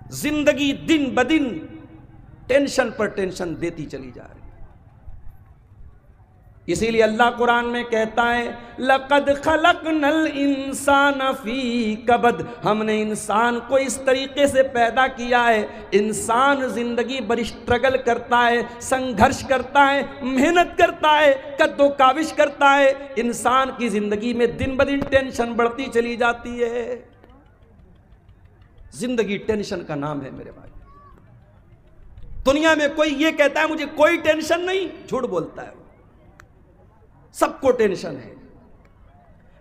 जिंदगी दिन ब दिन टेंशन पर टेंशन देती चली जा रही। इसीलिए अल्लाह कुरान में कहता है लक़द खलक़नल इंसान फी कबद, हमने इंसान को इस तरीके से पैदा किया है। इंसान जिंदगी बड़ी स्ट्रगल करता है, संघर्ष करता है, मेहनत करता है, कद्दो काविश करता है। इंसान की जिंदगी में दिन ब दिन टेंशन बढ़ती चली जाती है। जिंदगी टेंशन का नाम है मेरे भाई। दुनिया में कोई ये कहता है मुझे कोई टेंशन नहीं, झूठ बोलता है। सबको टेंशन है।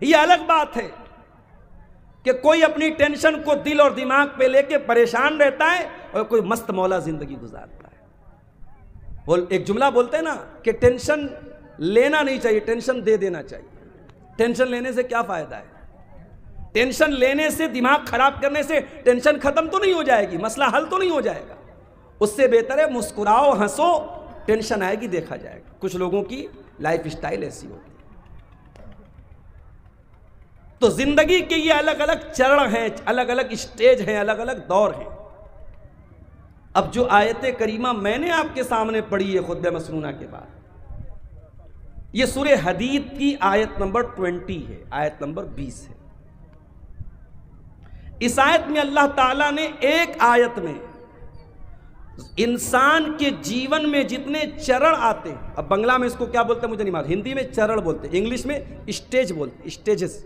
यह अलग बात है कि कोई अपनी टेंशन को दिल और दिमाग पे लेके परेशान रहता है और कोई मस्त मौला जिंदगी गुजारता है। बोल एक जुमला बोलते हैं ना कि टेंशन लेना नहीं चाहिए, टेंशन दे देना चाहिए। टेंशन लेने से क्या फायदा है? टेंशन लेने से, दिमाग खराब करने से टेंशन खत्म तो नहीं हो जाएगी, मसला हल तो नहीं हो जाएगा। उससे बेहतर है मुस्कुराओ, हंसो, टेंशन आएगी देखा जाएगा। कुछ लोगों की लाइफ स्टाइल ऐसी होती है। तो जिंदगी के ये अलग अलग चरण हैं, अलग अलग स्टेज हैं, अलग अलग दौर हैं। अब जो आयत करीमा मैंने आपके सामने पढ़ी है खुतबे मसनूना के बाद, ये सूरे हदीद की आयत नंबर 20 है, आयत नंबर 20 है। इस आयत में अल्लाह ताला ने एक आयत में इंसान के जीवन में जितने चरण आते हैं, अब बंगला में इसको क्या बोलते हैं मुझे नहीं मालूम, हिंदी में चरण बोलते हैं, इंग्लिश में स्टेज बोलते हैं, स्टेजेस।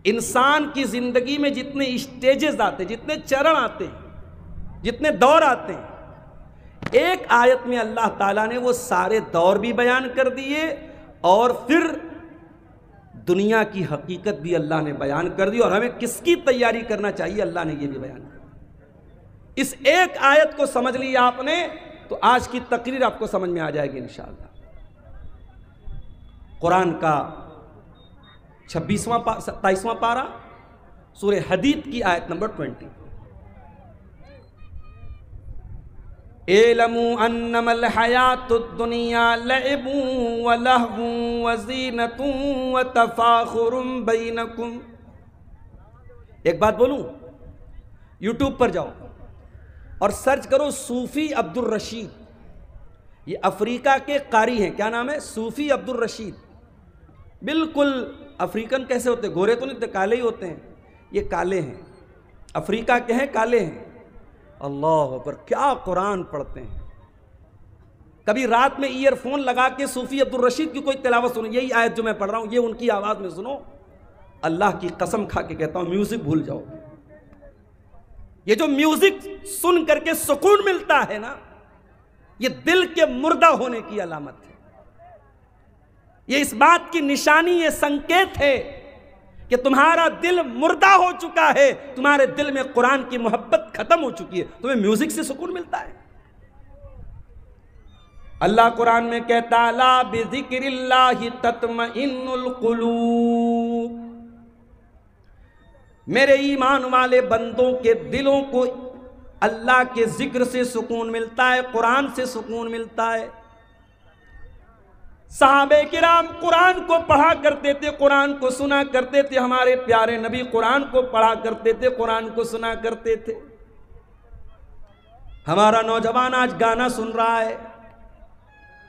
इंसान की जिंदगी में जितने स्टेजेस आते हैं, जितने चरण आते हैं, जितने दौर आते हैं, एक आयत में अल्लाह ताला ने वो सारे दौर भी बयान कर दिए और फिर दुनिया की हकीकत भी अल्लाह ने बयान कर दी और हमें किसकी तैयारी करना चाहिए अल्लाह ने ये भी बयान कर। इस एक आयत को समझ लिया आपने तो आज की तकरीर आपको समझ में आ जाएगी इंशाअल्लाह। कुरान का 27वां पारा सूरे हदीद की आयत नंबर 20। एलमू अन्नमल हयातुद दुनिया लइबु व लहवु व ज़ीनतु व तफाखुरुम बैनकुम। एक बात बोलूं, यूट्यूब पर जाओ और सर्च करो सूफी अब्दुल रशीद। ये अफ्रीका के कारी हैं, क्या नाम है? सूफी अब्दुल रशीद। बिल्कुल अफ्रीकन कैसे होते, गोरे तो नहीं होते, काले ही होते हैं। ये काले हैं, अफ्रीका के हैं, काले हैं। अल्लाह अकबर, क्या कुरान पढ़ते हैं। कभी रात में ईयरफोन लगा के सूफी अब्दुल रशीद की कोई तिलावत सुनो, यही आयत जो मैं पढ़ रहा हूं ये उनकी आवाज में सुनो, अल्लाह की कसम खा के कहता हूं म्यूजिक भूल जाओ। ये जो म्यूजिक सुन करके सुकून मिलता है ना, ये दिल के मुर्दा होने की अलामत है। ये इस बात की निशानी, ये संकेत है कि तुम्हारा दिल मुर्दा हो चुका है, तुम्हारे दिल में कुरान की मोहब्बत खत्म हो चुकी है, तुम्हें म्यूजिक से सुकून मिलता है। अल्लाह कुरान में कहता ला बिज़िक्रिल्लाहि तत्मइन्नुल कुलूब। मेरे ईमान वाले बंदों के दिलों को अल्लाह के जिक्र से सुकून मिलता है, कुरान से सुकून मिलता है। सहाबे किराम कुरान को पढ़ा करते थे, कुरान को सुना करते थे। हमारे प्यारे नबी कुरान को पढ़ा करते थे, कुरान को सुना करते थे। हमारा नौजवान आज गाना सुन रहा है।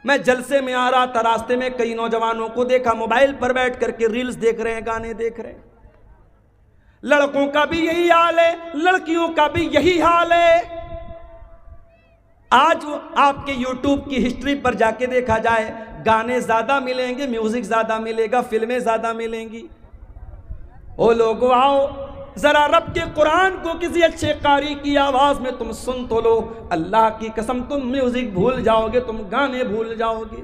मैं जलसे में आ रहा था, रास्ते में कई नौजवानों को देखा मोबाइल पर बैठ करके रील्स देख रहे हैं, गाने देख रहे हैं। लड़कों का भी यही हाल है, लड़कियों का भी यही हाल है। आज आपके YouTube की हिस्ट्री पर जाके देखा जाए, गाने ज्यादा मिलेंगे, म्यूजिक ज्यादा मिलेगा, फिल्में ज्यादा मिलेंगी। ओ लोगो आओ जरा रब के कुरान को किसी अच्छे कारी की आवाज में तुम सुन तो लो। अल्लाह की कसम तुम म्यूजिक भूल जाओगे, तुम गाने भूल जाओगे।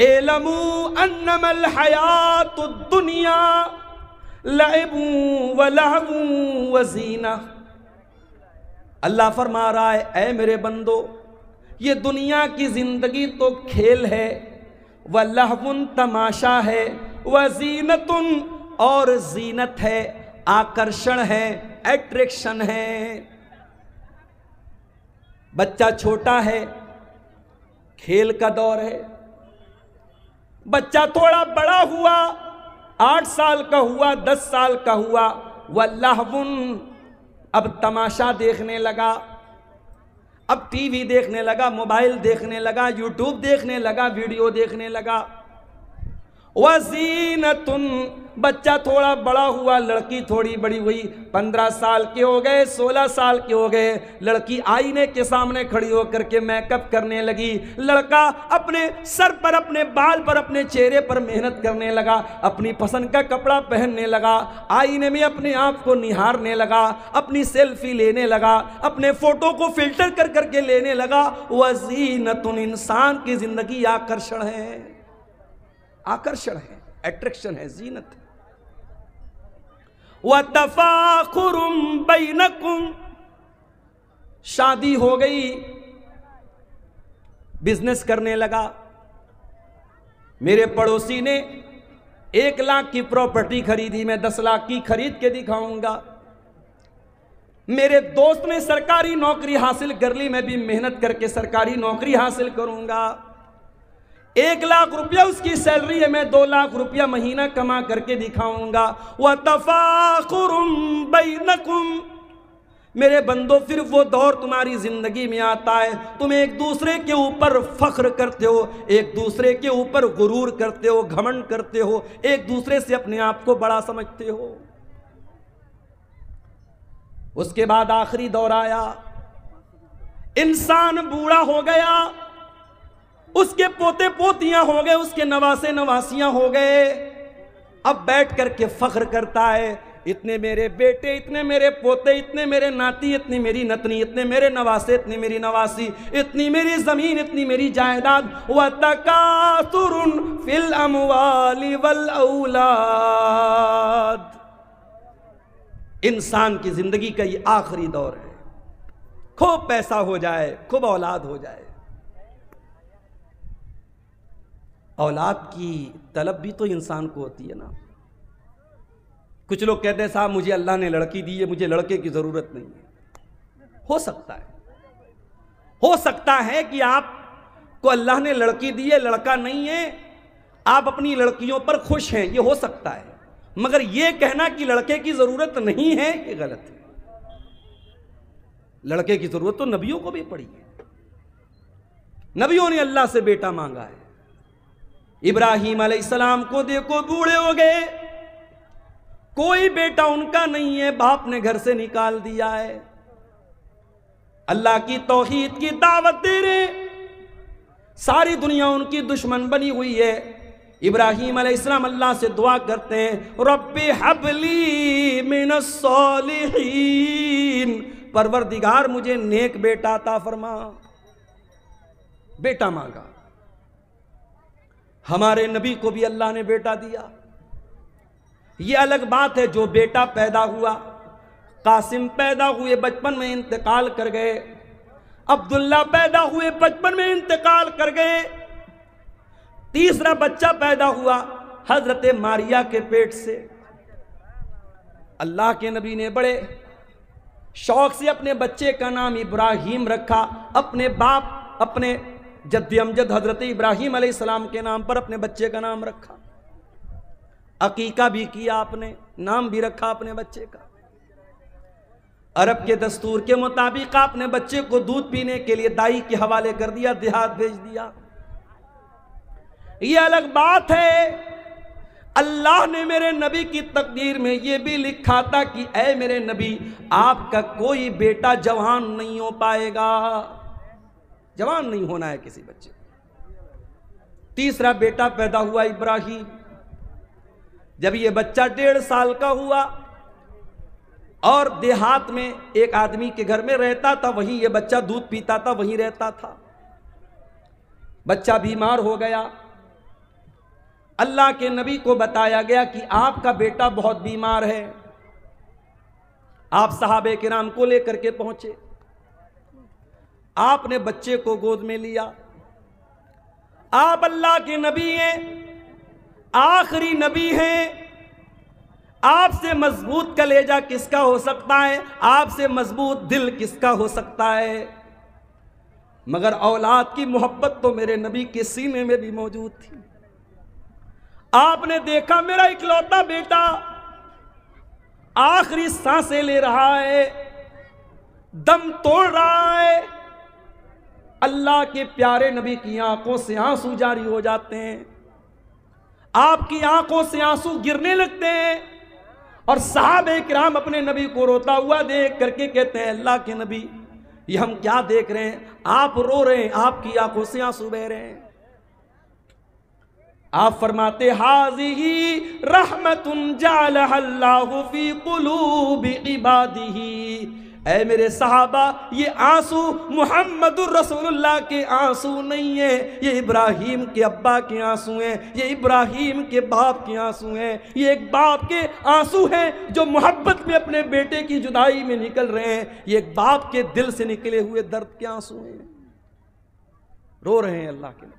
एलमू अन्नमल हयातुद दुनिया लइबु व लहवु व ज़ीना। अल्लाह फरमा रहा है, ऐ मेरे बंदो, ये दुनिया की जिंदगी तो खेल है, व लहवुन तमाशा है, व ज़ीनतुन और जीनत है, आकर्षण है, एट्रैक्शन है। बच्चा छोटा है, खेल का दौर है। बच्चा थोड़ा बड़ा हुआ, 8 साल का हुआ, 10 साल का हुआ, वल्लाहुन अब तमाशा देखने लगा, अब टीवी देखने लगा, मोबाइल देखने लगा, यूट्यूब देखने लगा, वीडियो देखने लगा। वज़ीनतुन, बच्चा थोड़ा बड़ा हुआ, लड़की थोड़ी बड़ी हुई, 15 साल के हो गए, 16 साल के हो गए। लड़की आईने के सामने खड़ी होकर के मेकअप करने लगी, लड़का अपने सर पर, अपने बाल पर, अपने चेहरे पर मेहनत करने लगा, अपनी पसंद का कपड़ा पहनने लगा, आईने में अपने आप को निहारने लगा, अपनी सेल्फी लेने लगा, अपने फोटो को फिल्टर कर करके लेने लगा। वज़ीनतुन, इंसान की जिंदगी आकर्षण है, आकर्षण है, अट्रैक्शन है, जीनत है। व तफाखुरुम बैनकुम, शादी हो गई, बिजनेस करने लगा। मेरे पड़ोसी ने 1 लाख की प्रॉपर्टी खरीदी, मैं 10 लाख की खरीद के दिखाऊंगा। मेरे दोस्त ने सरकारी नौकरी हासिल कर ली, मैं भी मेहनत करके सरकारी नौकरी हासिल करूंगा। 1 लाख रुपया उसकी सैलरी है, मैं 2 लाख रुपया महीना कमा करके दिखाऊंगा। व तफाखुरुम बैनकुम, मेरे बंदो फिर वो दौर तुम्हारी जिंदगी में आता है, तुम एक दूसरे के ऊपर फख्र करते हो, एक दूसरे के ऊपर गुरूर करते हो, घमंड करते हो, एक दूसरे से अपने आप को बड़ा समझते हो। उसके बाद आखिरी दौर आया, इंसान बूढ़ा हो गया, उसके पोते पोतियां हो गए, उसके नवासे नवासियां हो गए। अब बैठ करके फख्र करता है, इतने मेरे बेटे, इतने मेरे पोते, इतने मेरे नाती, इतनी मेरी नतनी, इतने मेरे नवासे, इतनी मेरी नवासी, इतनी मेरी जमीन, इतनी मेरी जायदाद। व तकासुरुन फिल अमवाली वल औलाद, इंसान की जिंदगी का ये आखिरी दौर है, खूब पैसा हो जाए, खूब औलाद हो जाए। औलाद की तलब भी तो इंसान को होती है ना। कुछ लोग कहते हैं साहब मुझे अल्लाह ने लड़की दी है, मुझे लड़के की जरूरत नहीं है। हो सकता है कि आपको अल्लाह ने लड़की दी है, लड़का नहीं है, आप अपनी लड़कियों पर खुश हैं, ये हो सकता है, मगर ये कहना कि लड़के की जरूरत नहीं है, ये गलत है। लड़के की जरूरत तो नबियों को भी पड़ी है, नबियों ने अल्लाह से बेटा मांगा है। इब्राहीम अलैहिस्सलाम को देखो, बूढ़े हो गए, कोई बेटा उनका नहीं है, बाप ने घर से निकाल दिया है। अल्लाह की तौहीद की दावत दे रहे, सारी दुनिया उनकी दुश्मन बनी हुई है। इब्राहीम अलैहिस्सलाम अल्लाह से दुआ करते हैं, रब्बी हबली मिनस सालिहीन, परवरदिगार मुझे नेक बेटा अता फरमा। बेटा मांगा। हमारे नबी को भी अल्लाह ने बेटा दिया। यह अलग बात है जो बेटा पैदा हुआ, कासिम पैदा हुए, बचपन में इंतकाल कर गए, अब्दुल्ला पैदा हुए, बचपन में इंतकाल कर गए। तीसरा बच्चा पैदा हुआ हजरत मारिया के पेट से। अल्लाह के नबी ने बड़े शौक से अपने बच्चे का नाम इब्राहीम रखा। अपने बाप, अपने जद्दी अमजद हजरत इब्राहीम अलैहिस्सलाम के नाम पर अपने बच्चे का नाम रखा। अकीका भी किया आपने, नाम भी रखा अपने बच्चे का। अरब के दस्तूर के मुताबिक आपने बच्चे को दूध पीने के लिए दाई के हवाले कर दिया, देहात भेज दिया। यह अलग बात है, अल्लाह ने मेरे नबी की तकदीर में यह भी लिखा था कि ऐ मेरे नबी, आपका कोई बेटा जवान नहीं हो पाएगा, जवान नहीं होना है किसी बच्चे। तीसरा बेटा पैदा हुआ इब्राहीम। जब यह बच्चा 1.5 साल का हुआ और देहात में एक आदमी के घर में रहता था, वहीं यह बच्चा दूध पीता था, वहीं रहता था। बच्चा बीमार हो गया। अल्लाह के नबी को बताया गया कि आपका बेटा बहुत बीमार है। आप सहाबे किराम को लेकर के पहुंचे, आपने बच्चे को गोद में लिया। आप अल्लाह के नबी हैं, आखिरी नबी हैं। आपसे मजबूत कलेजा किसका हो सकता है, आपसे मजबूत दिल किसका हो सकता है। मगर औलाद की मोहब्बत तो मेरे नबी के सीने में भी मौजूद थी। आपने देखा मेरा इकलौता बेटा आखिरी सांसें ले रहा है, दम तोड़ रहा है, अल्लाह के प्यारे नबी की आंखों से आंसू जारी हो जाते हैं, आपकी आंखों से आंसू गिरने लगते हैं। और सहाबे किराम अपने नबी को रोता हुआ देख करके कहते हैं, अल्लाह के नबी, ये हम क्या देख रहे हैं? आप रो रहे हैं, आपकी आंखों से आंसू बह रहे हैं। आप फरमाते, हाज़िही रहमतुन जअलहल्लाहु फी कुलूबि इबादिही। ऐ मेरे सहाबा, ये आंसू मुहम्मदुर रसूलुल्लाह के आंसू नहीं है, ये इब्राहीम के अब्बा के आंसू हैं, ये इब्राहीम के बाप के आंसू हैं। ये एक बाप के आंसू हैं जो मोहब्बत में अपने बेटे की जुदाई में निकल रहे हैं। ये एक बाप के दिल से निकले हुए दर्द के आंसू हैं, रो रहे हैं अल्लाह के लिए।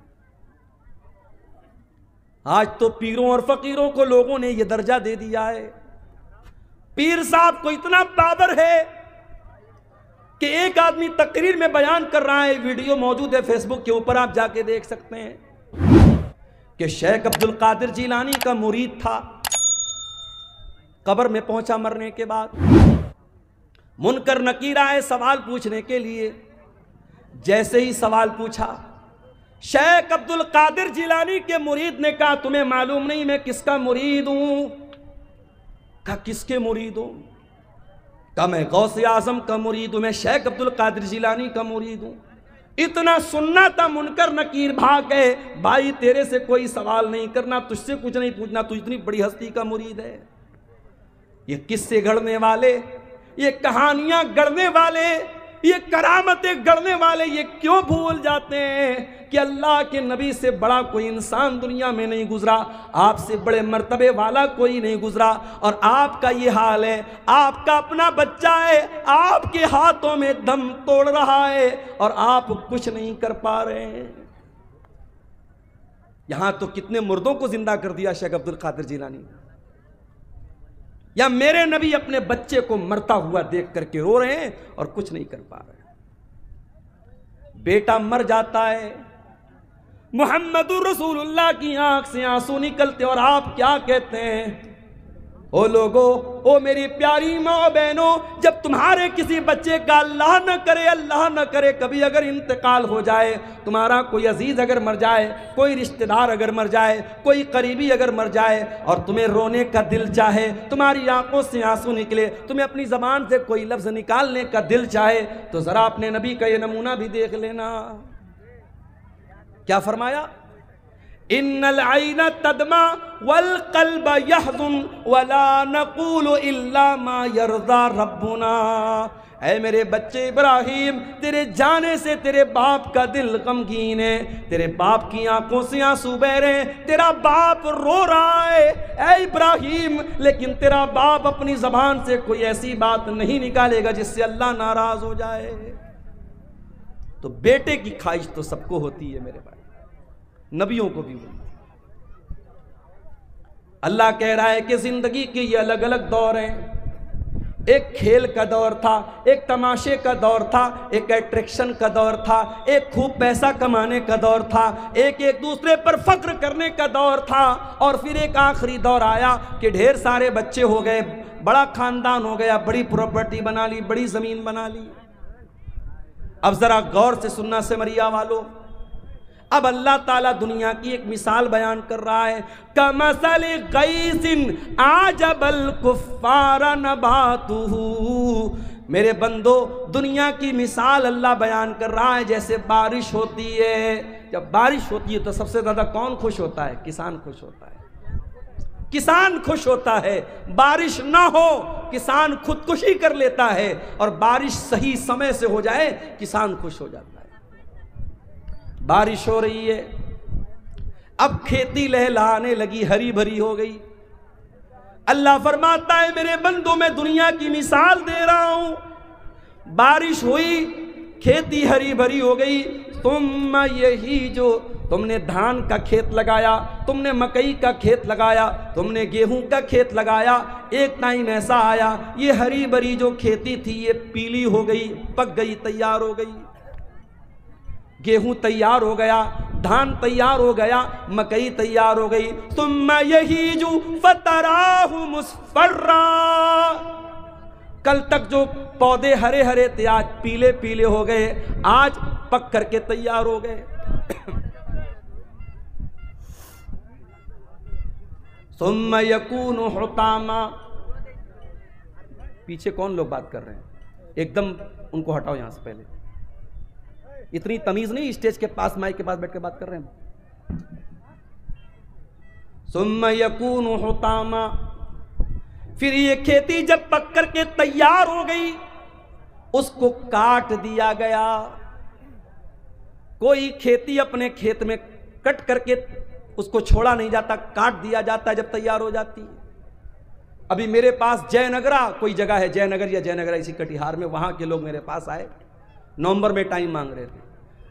आज तो पीरों और फकीरों को लोगों ने यह दर्जा दे दिया है। पीर साहब को इतना पावर है कि एक आदमी तकरीर में बयान कर रहा है, वीडियो मौजूद है फेसबुक के ऊपर, आप जाके देख सकते हैं, कि शेख अब्दुल कादिर जिलानी का मुरीद था, कब्र में पहुंचा मरने के बाद, मुनकर नकीर आए सवाल पूछने के लिए। जैसे ही सवाल पूछा, शेख अब्दुल कादिर जिलानी के मुरीद ने कहा, तुम्हें मालूम नहीं मैं किसका मुरीद हूं? कहा, किसके मुरीद हूं? कहा, मैं गौसे आजम का मुरीद हूं, मैं शेख अब्दुल कादिर जिलानी का मुरीद हूं। इतना सुनना था, मुनकर नकीर भाग गए, भाई तेरे से कोई सवाल नहीं करना, तुझसे कुछ नहीं पूछना, तू इतनी बड़ी हस्ती का मुरीद है। ये किस्से गढ़ने वाले, ये कहानियां गढ़ने वाले, ये करामतें गढ़ने वाले, ये क्यों भूल जाते हैं कि अल्लाह के नबी से बड़ा कोई इंसान दुनिया में नहीं गुजरा, आपसे बड़े मर्तबे वाला कोई नहीं गुजरा। और आपका ये हाल है, आपका अपना बच्चा है, आपके हाथों में दम तोड़ रहा है और आप कुछ नहीं कर पा रहे हैं। यहां तो कितने मुर्दों को जिंदा कर दिया शेख अब्दुल कादिर जिलानी। या मेरे नबी अपने बच्चे को मरता हुआ देख करके रो रहे हैं और कुछ नहीं कर पा रहे। बेटा मर जाता है, मुहम्मदुर रसूलुल्लाह की आंख से आंसू निकलते और आप क्या कहते हैं? ओ लोगो, ओ मेरी प्यारी माँ बहनों, जब तुम्हारे किसी बच्चे का अल्लाह न करे कभी अगर इंतकाल हो जाए, तुम्हारा कोई अजीज अगर मर जाए, कोई रिश्तेदार अगर मर जाए, कोई करीबी अगर मर जाए और तुम्हें रोने का दिल चाहे, तुम्हारी आंखों से आंसू निकले, तुम्हें अपनी जबान से कोई लफ्ज निकालने का दिल चाहे, तो जरा अपने नबी का ये नमूना भी देख लेना। क्या फरमाया? इन्नल आइना तदमा वल कल्ब यहज़ुन वला नक़ूलु इल्ला मा यर्ज़ा रब्बुना। ऐ मेरे बच्चे इब्राहिम, तेरे जाने से तेरे बाप का दिल गमगीन है, तेरे बाप की आंखों से आंसू बह रहे हैं, तेरा बाप रो रहा है ऐ इब्राहिम, लेकिन तेरा बाप अपनी जबान से कोई ऐसी बात नहीं निकालेगा जिससे अल्लाह नाराज हो जाए। तो बेटे की ख्वाहिश तो सबको होती है मेरे भाई, नबियों को भी होती। अल्लाह कह रहा है कि जिंदगी के ये अलग अलग दौर हैं। एक खेल का दौर था, एक तमाशे का दौर था, एक अट्रैक्शन का दौर था, एक खूब पैसा कमाने का दौर था, एक दूसरे पर फख्र करने का दौर था, और फिर एक आखिरी दौर आया कि ढेर सारे बच्चे हो गए, बड़ा खानदान हो गया, बड़ी प्रॉपर्टी बना ली, बड़ी जमीन बना ली। अब जरा गौर से सुनना सिमरिया वालों, अब अल्लाह ताला दुनिया की एक मिसाल बयान कर रहा है। कमसल गैसिन आजबल कुफ्फारा नबातुहु। मेरे बंदो, दुनिया की मिसाल अल्लाह बयान कर रहा है जैसे बारिश होती है। जब बारिश होती है तो सबसे ज्यादा कौन खुश होता है? किसान खुश होता है। किसान खुश होता है। बारिश ना हो, किसान खुदकुशी कर लेता है, और बारिश सही समय से हो जाए, किसान खुश हो जाता है। बारिश हो रही है, अब खेती लहलहाने लगी, हरी भरी हो गई। अल्लाह फरमाता है मेरे बंदों, मैं दुनिया की मिसाल दे रहा हूं। बारिश हुई, खेती हरी भरी हो गई। तुम यही जो तुमने धान का खेत लगाया, तुमने मकई का खेत लगाया, तुमने गेहूं का खेत लगाया, एक टाइम ऐसा आया ये हरी भरी जो खेती थी ये पीली हो गई, पक गई, तैयार हो गई। गेहूं तैयार हो गया, धान तैयार हो गया, मकई तैयार हो गई। तुम यही जो फतराहु मुस्फर्रा, कल तक जो पौधे हरे हरे थे आज पीले पीले हो गए, आज पक करके तैयार हो गए। सुम्मा यकूनु हुतामा। पीछे कौन लोग बात कर रहे हैं? एकदम उनको हटाओ यहां से। पहले इतनी तमीज नहीं, स्टेज के पास माइक के पास बैठ के बात कर रहे हैं। सुम्मा यकूनु हुतामा, फिर ये खेती जब पक करके तैयार हो गई, उसको काट दिया गया। कोई खेती अपने खेत में कट करके उसको छोड़ा नहीं जाता, काट दिया जाता है जब तैयार हो जाती है। अभी मेरे पास जयनगरा कोई जगह है, जयनगर या जयनगरा इसी कटिहार में, वहां के लोग मेरे पास आए, नवंबर में टाइम मांग रहे थे।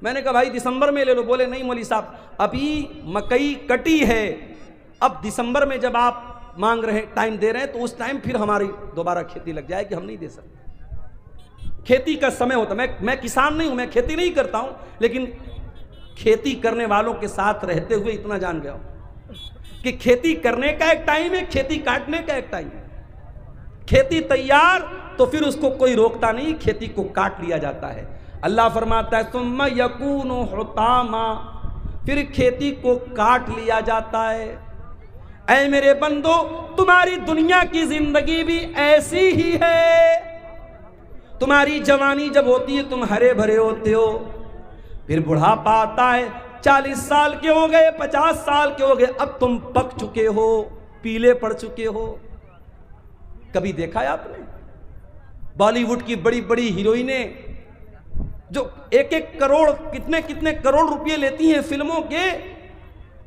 मैंने कहा भाई दिसंबर में ले लो। बोले नहीं मौलवी साहब, अभी मकई कटी है, अब दिसंबर में जब आप मांग रहे हैं, टाइम दे रहे हैं, तो उस टाइम फिर हमारी दोबारा खेती लग जाएगी, हम नहीं दे सकते। खेती का समय होता। मैं किसान नहीं हूं, मैं खेती नहीं करता हूं, लेकिन खेती करने वालों के साथ रहते हुए इतना जान गया हूं कि खेती करने का एक टाइम है, खेती काटने का एक टाइम है। खेती तैयार तो फिर उसको कोई रोकता नहीं, खेती को काट लिया जाता है। अल्लाह फरमाता है सुम्मा यकूनु हुतामा, फिर खेती को काट लिया जाता है। ऐ मेरे बंदो, तुम्हारी दुनिया की जिंदगी भी ऐसी ही है। तुम्हारी जवानी जब होती है तुम हरे भरे होते हो, फिर बुढ़ापा आता है, 40 साल के हो गए, 50 साल के हो गए, अब तुम पक चुके हो, पीले पड़ चुके हो। कभी देखा है आपने बॉलीवुड की बड़ी बड़ी हीरोइनें जो एक एक करोड़ कितने कितने करोड़ रुपए लेती हैं फिल्मों के,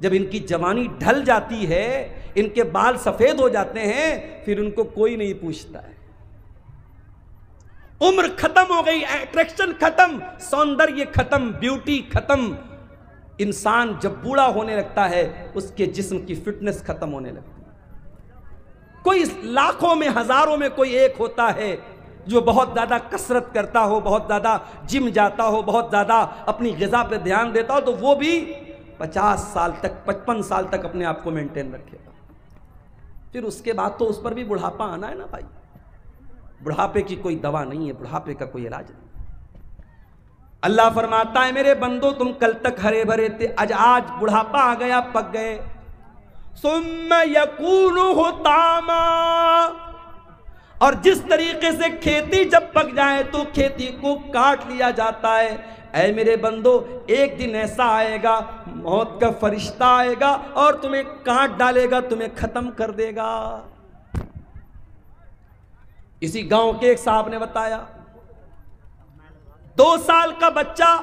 जब इनकी जवानी ढल जाती है, इनके बाल सफेद हो जाते हैं, फिर उनको कोई नहीं पूछता है। उम्र खत्म हो गई, अट्रैक्शन खत्म, सौंदर्य खत्म, ब्यूटी खत्म। इंसान जब बूढ़ा होने लगता है, उसके जिस्म की फिटनेस खत्म होने लगती है। कोई लाखों में हजारों में कोई एक होता है जो बहुत ज्यादा कसरत करता हो, बहुत ज्यादा जिम जाता हो, बहुत ज्यादा अपनी ग़िज़ा पे ध्यान देता हो, तो वो भी 50 साल तक 55 साल तक अपने आप को मेंटेन रखेगा। फिर उसके बाद तो उस पर भी बुढ़ापा आना है ना भाई। बुढ़ापे की कोई दवा नहीं है, बुढ़ापे का कोई इलाज नहीं। अल्लाह फरमाता है मेरे बंदो, तुम कल तक हरे भरे थे, आज बुढ़ापा आ गया, पक गए। सुम्मा यकूनु हुतामा, और जिस तरीके से खेती जब पक जाए तो खेती को काट लिया जाता है। ऐ मेरे बंदो, एक दिन ऐसा आएगा, मौत का फरिश्ता आएगा और तुम्हें काट डालेगा, तुम्हें खत्म कर देगा। इसी गांव के एक साहब ने बताया, 2 साल का बच्चा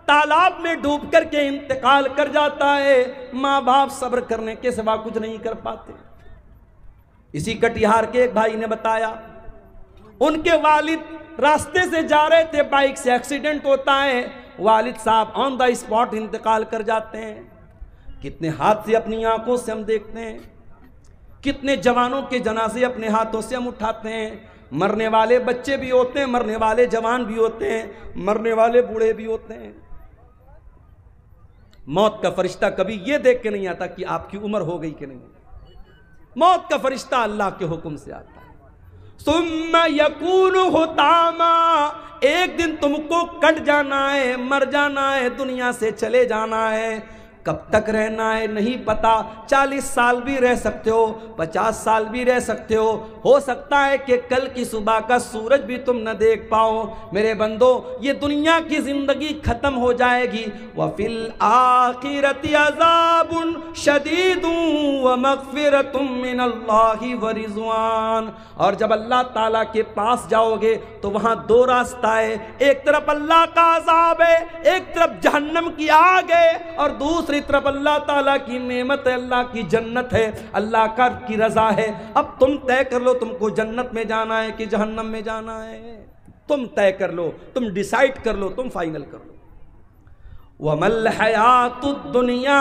तालाब में डूब करके इंतकाल कर जाता है, मां बाप सब्र करने के सिवा कुछ नहीं कर पाते। इसी कटिहार के एक भाई ने बताया, उनके वालिद रास्ते से जा रहे थे, बाइक से एक्सीडेंट होता है, वालिद साहब ऑन द स्पॉट इंतकाल कर जाते हैं। कितने हादसे अपनी आंखों से हम देखते हैं, कितने जवानों के जनाजे अपने हाथों से हम उठाते हैं। मरने वाले बच्चे भी होते हैं, मरने वाले जवान भी होते हैं, मरने वाले बूढ़े भी होते हैं। मौत का फरिश्ता कभी यह देख के नहीं आता कि आपकी उम्र हो गई कि नहीं। मौत का फरिश्ता अल्लाह के हुक्म से आता है। सुम्मा यकूनु हुतामा, एक दिन तुमको कट जाना है, मर जाना है, दुनिया से चले जाना है। कब तक रहना है नहीं पता, 40 साल भी रह सकते हो, 50 साल भी रह सकते हो सकता है कि कल की सुबह का सूरज भी तुम न देख पाओ। मेरे बंदो, ये दुनिया की जिंदगी खत्म हो जाएगी। वफिल आखिरति अज़ाबुन शदीदुन व मग़फ़िरतुम मिनल्लाहि व रिज़वान, और जब अल्लाह ताला के पास जाओगे तो वहां 2 रास्ता है, एक तरफ अल्लाह का अज़ाब है, एक तरफ जहन्नम की आग है, और दूसरी तरफ अल्लाह ताला की नेमत है, अल्लाह की जन्नत है, अल्लाह का की रजा है। अब तुम तय कर लो तुमको जन्नत में जाना है कि जहन्नम में जाना है। तुम तय कर लो, तुम डिसाइड कर लो, तुम फाइनल कर लो। वमल हयातुद दुनिया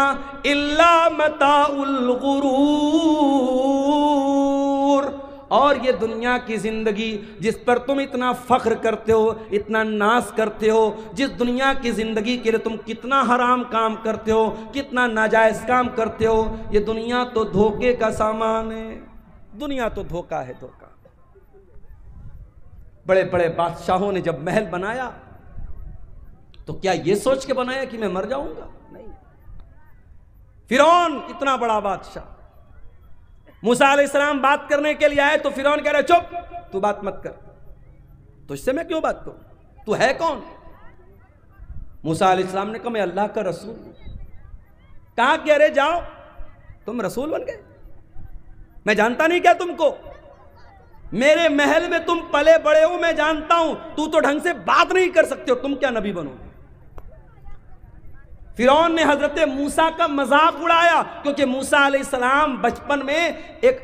इल्ला मताउल गुरूर, और ये दुनिया की जिंदगी जिस पर तुम इतना फख्र करते हो, इतना नाज करते हो, जिस दुनिया की जिंदगी के लिए तुम कितना हराम काम करते हो, कितना नाजायज काम करते हो, ये दुनिया तो धोखे का सामान है। दुनिया तो धोखा है, धोखा। बड़े बड़े बादशाहों ने जब महल बनाया तो क्या ये सोच के बनाया कि मैं मर जाऊंगा? नहीं। फिरौन इतना बड़ा बादशाह, मूसा अलैहिस्सलाम बात करने के लिए आए तो फिरौन कह रहे चुप, तू बात मत कर, तुझसे मैं क्यों बात करूं, तू है कौन? मूसा अलैहिस्सलाम ने कहा मैं अल्लाह का रसूल हूं। कहा कि अरे जाओ, तुम रसूल बन गए, मैं जानता नहीं क्या तुमको, मेरे महल में तुम पले बड़े हो, मैं जानता हूं, तू तो ढंग से बात नहीं कर सकते हो, तुम क्या नबी बनोगे? फिरौन ने हजरत मूसा का मजाक उड़ाया, क्योंकि मूसा अलैहिस्सलाम बचपन में एक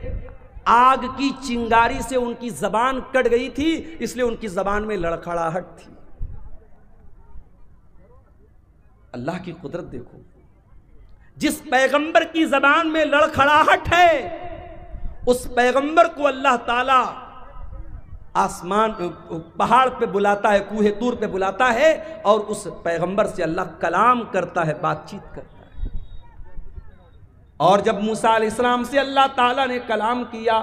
आग की चिंगारी से उनकी जबान कट गई थी, इसलिए उनकी जबान में लड़खड़ाहट थी। अल्लाह की कुदरत देखो, जिस पैगंबर की जबान में लड़खड़ाहट है उस पैगंबर को अल्लाह ताला आसमान पहाड़ पे बुलाता है, कूहे तूर पे बुलाता है और उस पैगंबर से अल्लाह कलाम करता है, बातचीत करता है। और जब मूसा अलैहिस्सलाम से अल्लाह ताला ने कलाम किया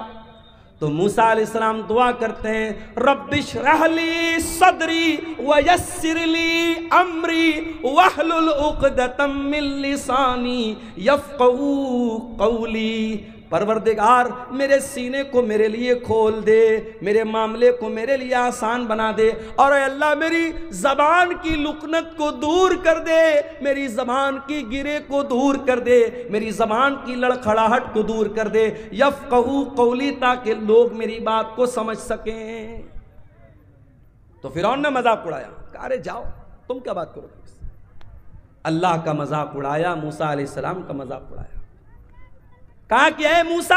तो मूसा अलैहिस्सलाम दुआ करते हैं, रब्बिश्रह ली सदरी वयस्सिर ली अमरी वहलुल उक़दतम मिन लिसानी यफ़क़हू क़ौली। परवरदिगार मेरे सीने को मेरे लिए खोल दे, मेरे मामले को मेरे लिए आसान बना दे, और अल्लाह मेरी ज़बान की लुकनत को दूर कर दे, मेरी ज़बान की गिरे को दूर कर दे, मेरी ज़बान की लड़खड़ाहट को दूर कर दे, यफ़क़हू क़ौली, ताकि लोग मेरी बात को समझ सकें। तो फिरौन ने मजाक उड़ाया, कहा अरे जाओ, तुम क्या बात करोगे? अल्लाह का मजाक उड़ाया, मूसा अलैहिस्सलाम का मजाक उड़ाया। कहा कि ऐ मूसा,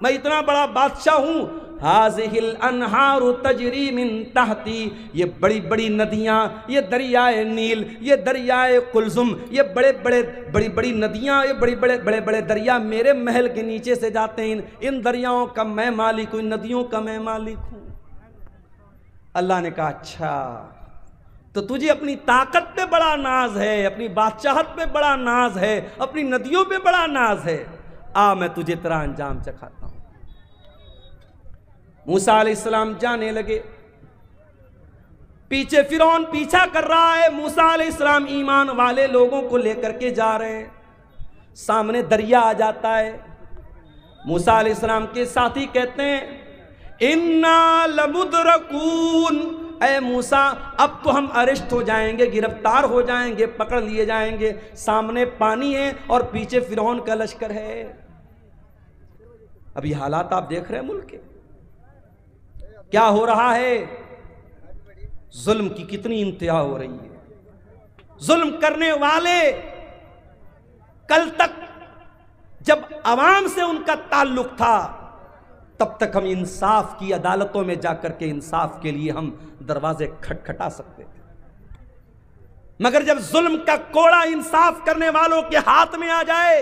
मैं इतना बड़ा बादशाह हूं, हाज़िहिल अनहारु तजरी मिन तहती, ये बड़ी बड़ी नदियां, ये दरियाए नील, ये दरियाए कुलजुम, ये बड़ी बड़ी नदियां, ये बड़े बड़े दरिया मेरे महल के नीचे से जाते हैं, इन दरियाओं का मैं मालिक हूं, इन नदियों का मैं मालिक हूं। अल्लाह ने कहा अच्छा, तो तुझे अपनी ताकत पे बड़ा नाज है, अपनी बादशाहत पे बड़ा नाज है, अपनी नदियों पे बड़ा नाज है, आ मैं तुझे तेरा अंजाम चखाता हूं। मूसा अलैहिस्सलाम जाने लगे, पीछे फिरौन पीछा कर रहा है, मूसा अलैहिस्सलाम ईमान वाले लोगों को लेकर के जा रहे हैं। सामने दरिया आ जाता है, मूसा अलैहिस्सलाम के साथी कहते हैं इन्ना लमुदरकून, ऐ मूसा अब तो हम अरेस्ट हो जाएंगे, गिरफ्तार हो जाएंगे, पकड़ लिए जाएंगे, सामने पानी है और पीछे फिरौन का लश्कर है। अभी हालात आप देख रहे हैं मुल्क के, क्या हो रहा है, जुल्म की कितनी इंतहा हो रही है। जुल्म करने वाले कल तक जब अवाम से उनका ताल्लुक था तब तक हम इंसाफ की अदालतों में जाकर के इंसाफ के लिए हम दरवाजे खटखटा सकते थे, मगर जब जुल्म का कोड़ा इंसाफ करने वालों के हाथ में आ जाए,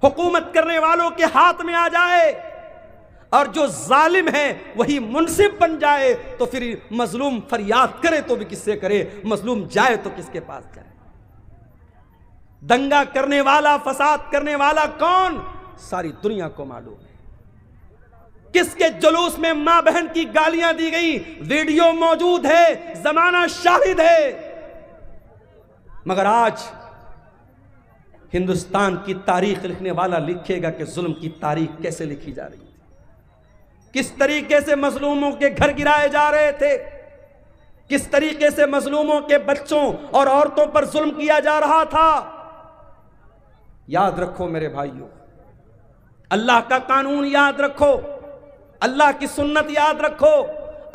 हुकूमत करने वालों के हाथ में आ जाए और जो जालिम है वही मुनसिफ बन जाए, तो फिर मजलूम फरियाद करे तो भी किससे करे, मजलूम जाए तो किसके पास जाए। दंगा करने वाला, फसाद करने वाला कौन, सारी दुनिया को मालूम है। किसके जुलूस में मां बहन की गालियां दी गई, वीडियो मौजूद है, जमाना शाहिद है। मगर आज हिंदुस्तान की तारीख लिखने वाला लिखेगा कि जुल्म की तारीख कैसे लिखी जा रही थी, किस तरीके से मजलूमों के घर गिराए जा रहे थे, किस तरीके से मजलूमों के बच्चों और औरतों पर जुल्म किया जा रहा था। याद रखो मेरे भाइयों, अल्लाह का कानून याद रखो, अल्लाह की सुन्नत याद रखो।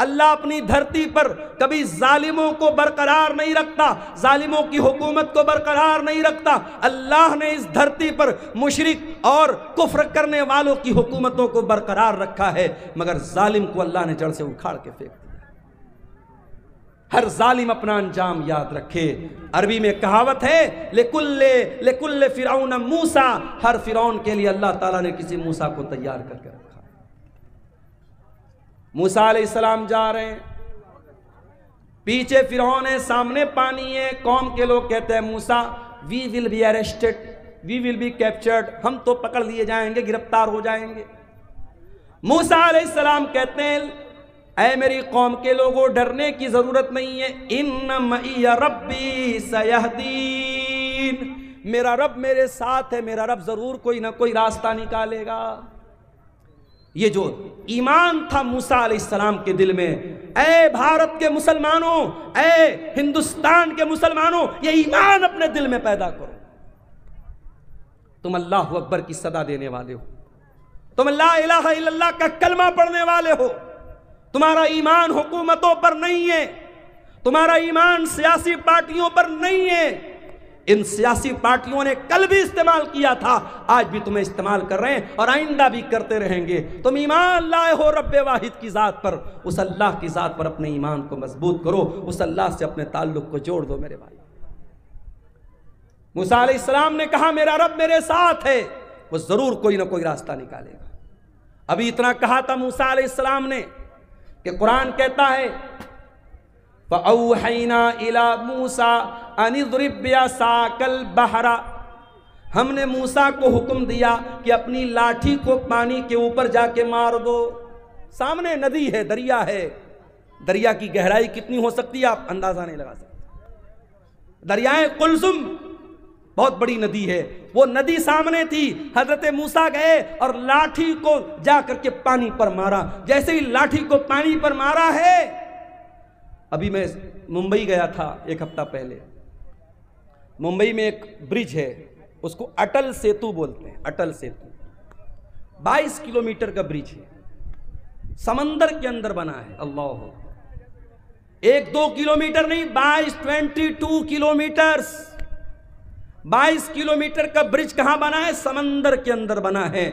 अल्लाह अपनी धरती पर कभी जालिमों को बरकरार नहीं रखता, जालिमों की हुकूमत को बरकरार नहीं रखता। अल्लाह ने इस धरती पर मुशरिक और कुफ्र करने वालों की हुकूमतों को बरकरार रखा है, मगर जालिम को अल्लाह ने जड़ से उखाड़ के फेंक दिया। हर जालिम अपना अंजाम याद रखे। अरबी में कहावत है, लेकुल्ले फिरौन मूसा, हर फिरौन के लिए अल्लाह ताला ने किसी मूसा को तैयार करके रखा। मूसा अलैहिस्सलाम जा रहे हैं, पीछे फिरौन है, सामने पानी है। कौम के लोग कहते हैं Musa we will be arrested, we will be captured, हम तो पकड़ लिए जाएंगे, गिरफ्तार हो जाएंगे। मूसा अलैहिस्सलाम कहते हैं ऐ मेरी कौम के लोगों, डरने की जरूरत नहीं है। इन्न मइया रब्बी सयहदीन, मेरा रब मेरे साथ है, मेरा रब जरूर कोई ना कोई रास्ता निकालेगा। ये जो ईमान था मूसा अलैहिस्सलाम के दिल में, ऐ भारत के मुसलमानों, ऐ हिंदुस्तान के मुसलमानों, ये ईमान अपने दिल में पैदा करो। तुम अल्लाह अकबर की सदा देने वाले हो, तुम ला इलाहा इल्लल्लाह का कलमा पढ़ने वाले हो। तुम्हारा ईमान हुकूमतों पर नहीं है, तुम्हारा ईमान सियासी पार्टियों पर नहीं है। इन सियासी पार्टियों ने कल भी इस्तेमाल किया था, आज भी तुम्हें इस्तेमाल कर रहे हैं और आइंदा भी करते रहेंगे। तुम ईमान लाए हो रब्बे वाहिद की जात पर, उस अल्लाह की जात पर अपने ईमान को मजबूत करो, उस अल्लाह से अपने ताल्लुक को जोड़ दो मेरे भाई। मूसा अलैहिस्सलाम ने कहा मेरा रब मेरे साथ है, वो जरूर कोई ना कोई रास्ता निकालेगा। अभी इतना कहा था मूसा अलैहिस्सलाम ने कि कुरान कहता है फ़अौहैना इला मूसा अनिद्रिब बिअसाकल बहरा, हमने मूसा को हुक्म दिया कि अपनी लाठी को पानी के ऊपर जाके मार दो। सामने नदी है, दरिया है, दरिया की गहराई कितनी हो सकती है आप अंदाजा नहीं लगा सकते। दरियाए कुलसुम बहुत बड़ी नदी है, वो नदी सामने थी। हजरत मूसा गए और लाठी को जाकर के पानी पर मारा। जैसे ही लाठी को पानी पर मारा है, अभी मैं मुंबई गया था एक हफ्ता पहले, मुंबई में एक ब्रिज है, उसको अटल सेतु बोलते हैं। अटल सेतु 22 किलोमीटर का ब्रिज है, समंदर के अंदर बना है। अल्लाह, 1-2 किलोमीटर नहीं, 22 किलोमीटर्स, 22 किलोमीटर का ब्रिज कहां बना है? समंदर के अंदर बना है।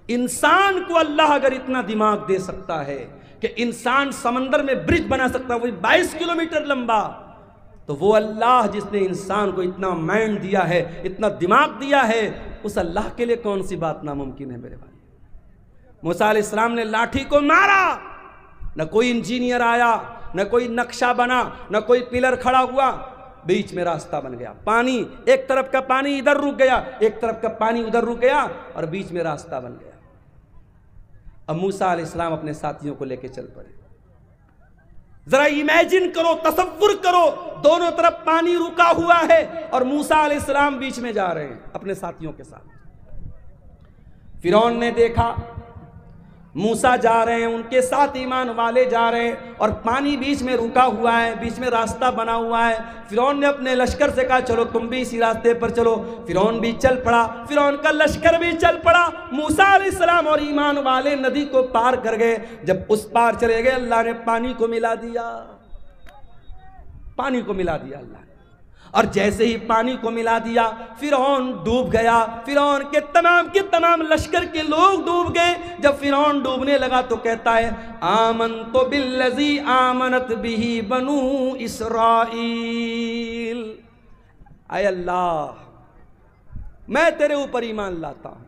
इंसान को अल्लाह अगर इतना दिमाग दे सकता है कि इंसान समंदर में ब्रिज बना सकता है, वही 22 किलोमीटर लंबा, तो वो अल्लाह जिसने इंसान को इतना माइंड दिया है, इतना दिमाग दिया है, उस अल्लाह के लिए कौन सी बात नामुमकिन है मेरे भाई। मूसा अलैहिस्सलाम ने लाठी को मारा, न कोई इंजीनियर आया, न कोई नक्शा बना, न कोई पिलर खड़ा हुआ, बीच में रास्ता बन गया। पानी, एक तरफ का पानी इधर रुक गया, एक तरफ का पानी उधर रुक गया और बीच में रास्ता बन गया। अब मूसा अलैहिस्सलाम अपने साथियों को लेकर चल पड़े। जरा इमेजिन करो, तसव्वुर करो, दोनों तरफ पानी रुका हुआ है और मूसा अलैहिस्सलाम बीच में जा रहे हैं अपने साथियों के साथ। फिरौन ने देखा मूसा जा रहे हैं, उनके साथ ईमान वाले जा रहे हैं और पानी बीच में रुका हुआ है, बीच में रास्ता बना हुआ है। फिरौन ने अपने लश्कर से कहा चलो तुम भी इसी रास्ते पर चलो। फिरौन भी चल पड़ा, फिरौन का लश्कर भी चल पड़ा। मूसा अलैहिस्सलाम और ईमान वाले नदी को पार कर गए। जब उस पार चले गए, अल्लाह ने पानी को मिला दिया, पानी को मिला दिया अल्लाह ने। और जैसे ही पानी को मिला दिया, फिरौन डूब गया, फिरौन के तमाम लश्कर के लोग डूब गए। जब फिरौन डूबने लगा तो कहता है आमनतु बिल्लज़ी आमनत बिही बनु इसराइल, आय अल्लाह मैं तेरे ऊपर ईमान लाता हूं,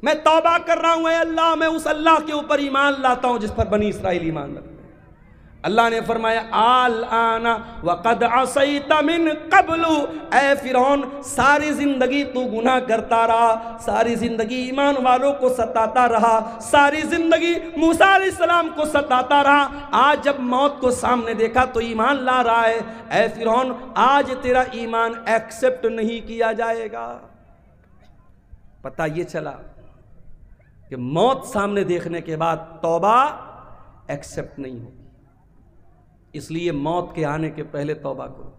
मैं तौबा कर रहा हूं, अल्लाह मैं उस अल्लाह के ऊपर ईमान लाता हूं जिस पर बनी इसराइल ईमान रखते हैं। अल्लाह ने फरमाया आल आना वक़द असैता मिन क़ब्लु, ऐ फिरौन सारी जिंदगी तू गुनाह करता रहा, सारी जिंदगी ईमान वालों को सताता रहा, सारी जिंदगी मूसा अलैहिस्सलाम को सताता रहा। आज जब मौत को सामने देखा तो ईमान ला रहा है। ऐ फिरौन आज तेरा ईमान एक्सेप्ट नहीं किया जाएगा। पता ये चला कि मौत सामने देखने के बाद तौबा एक्सेप्ट नहीं होगी। इसलिए मौत के आने के पहले तौबा करो।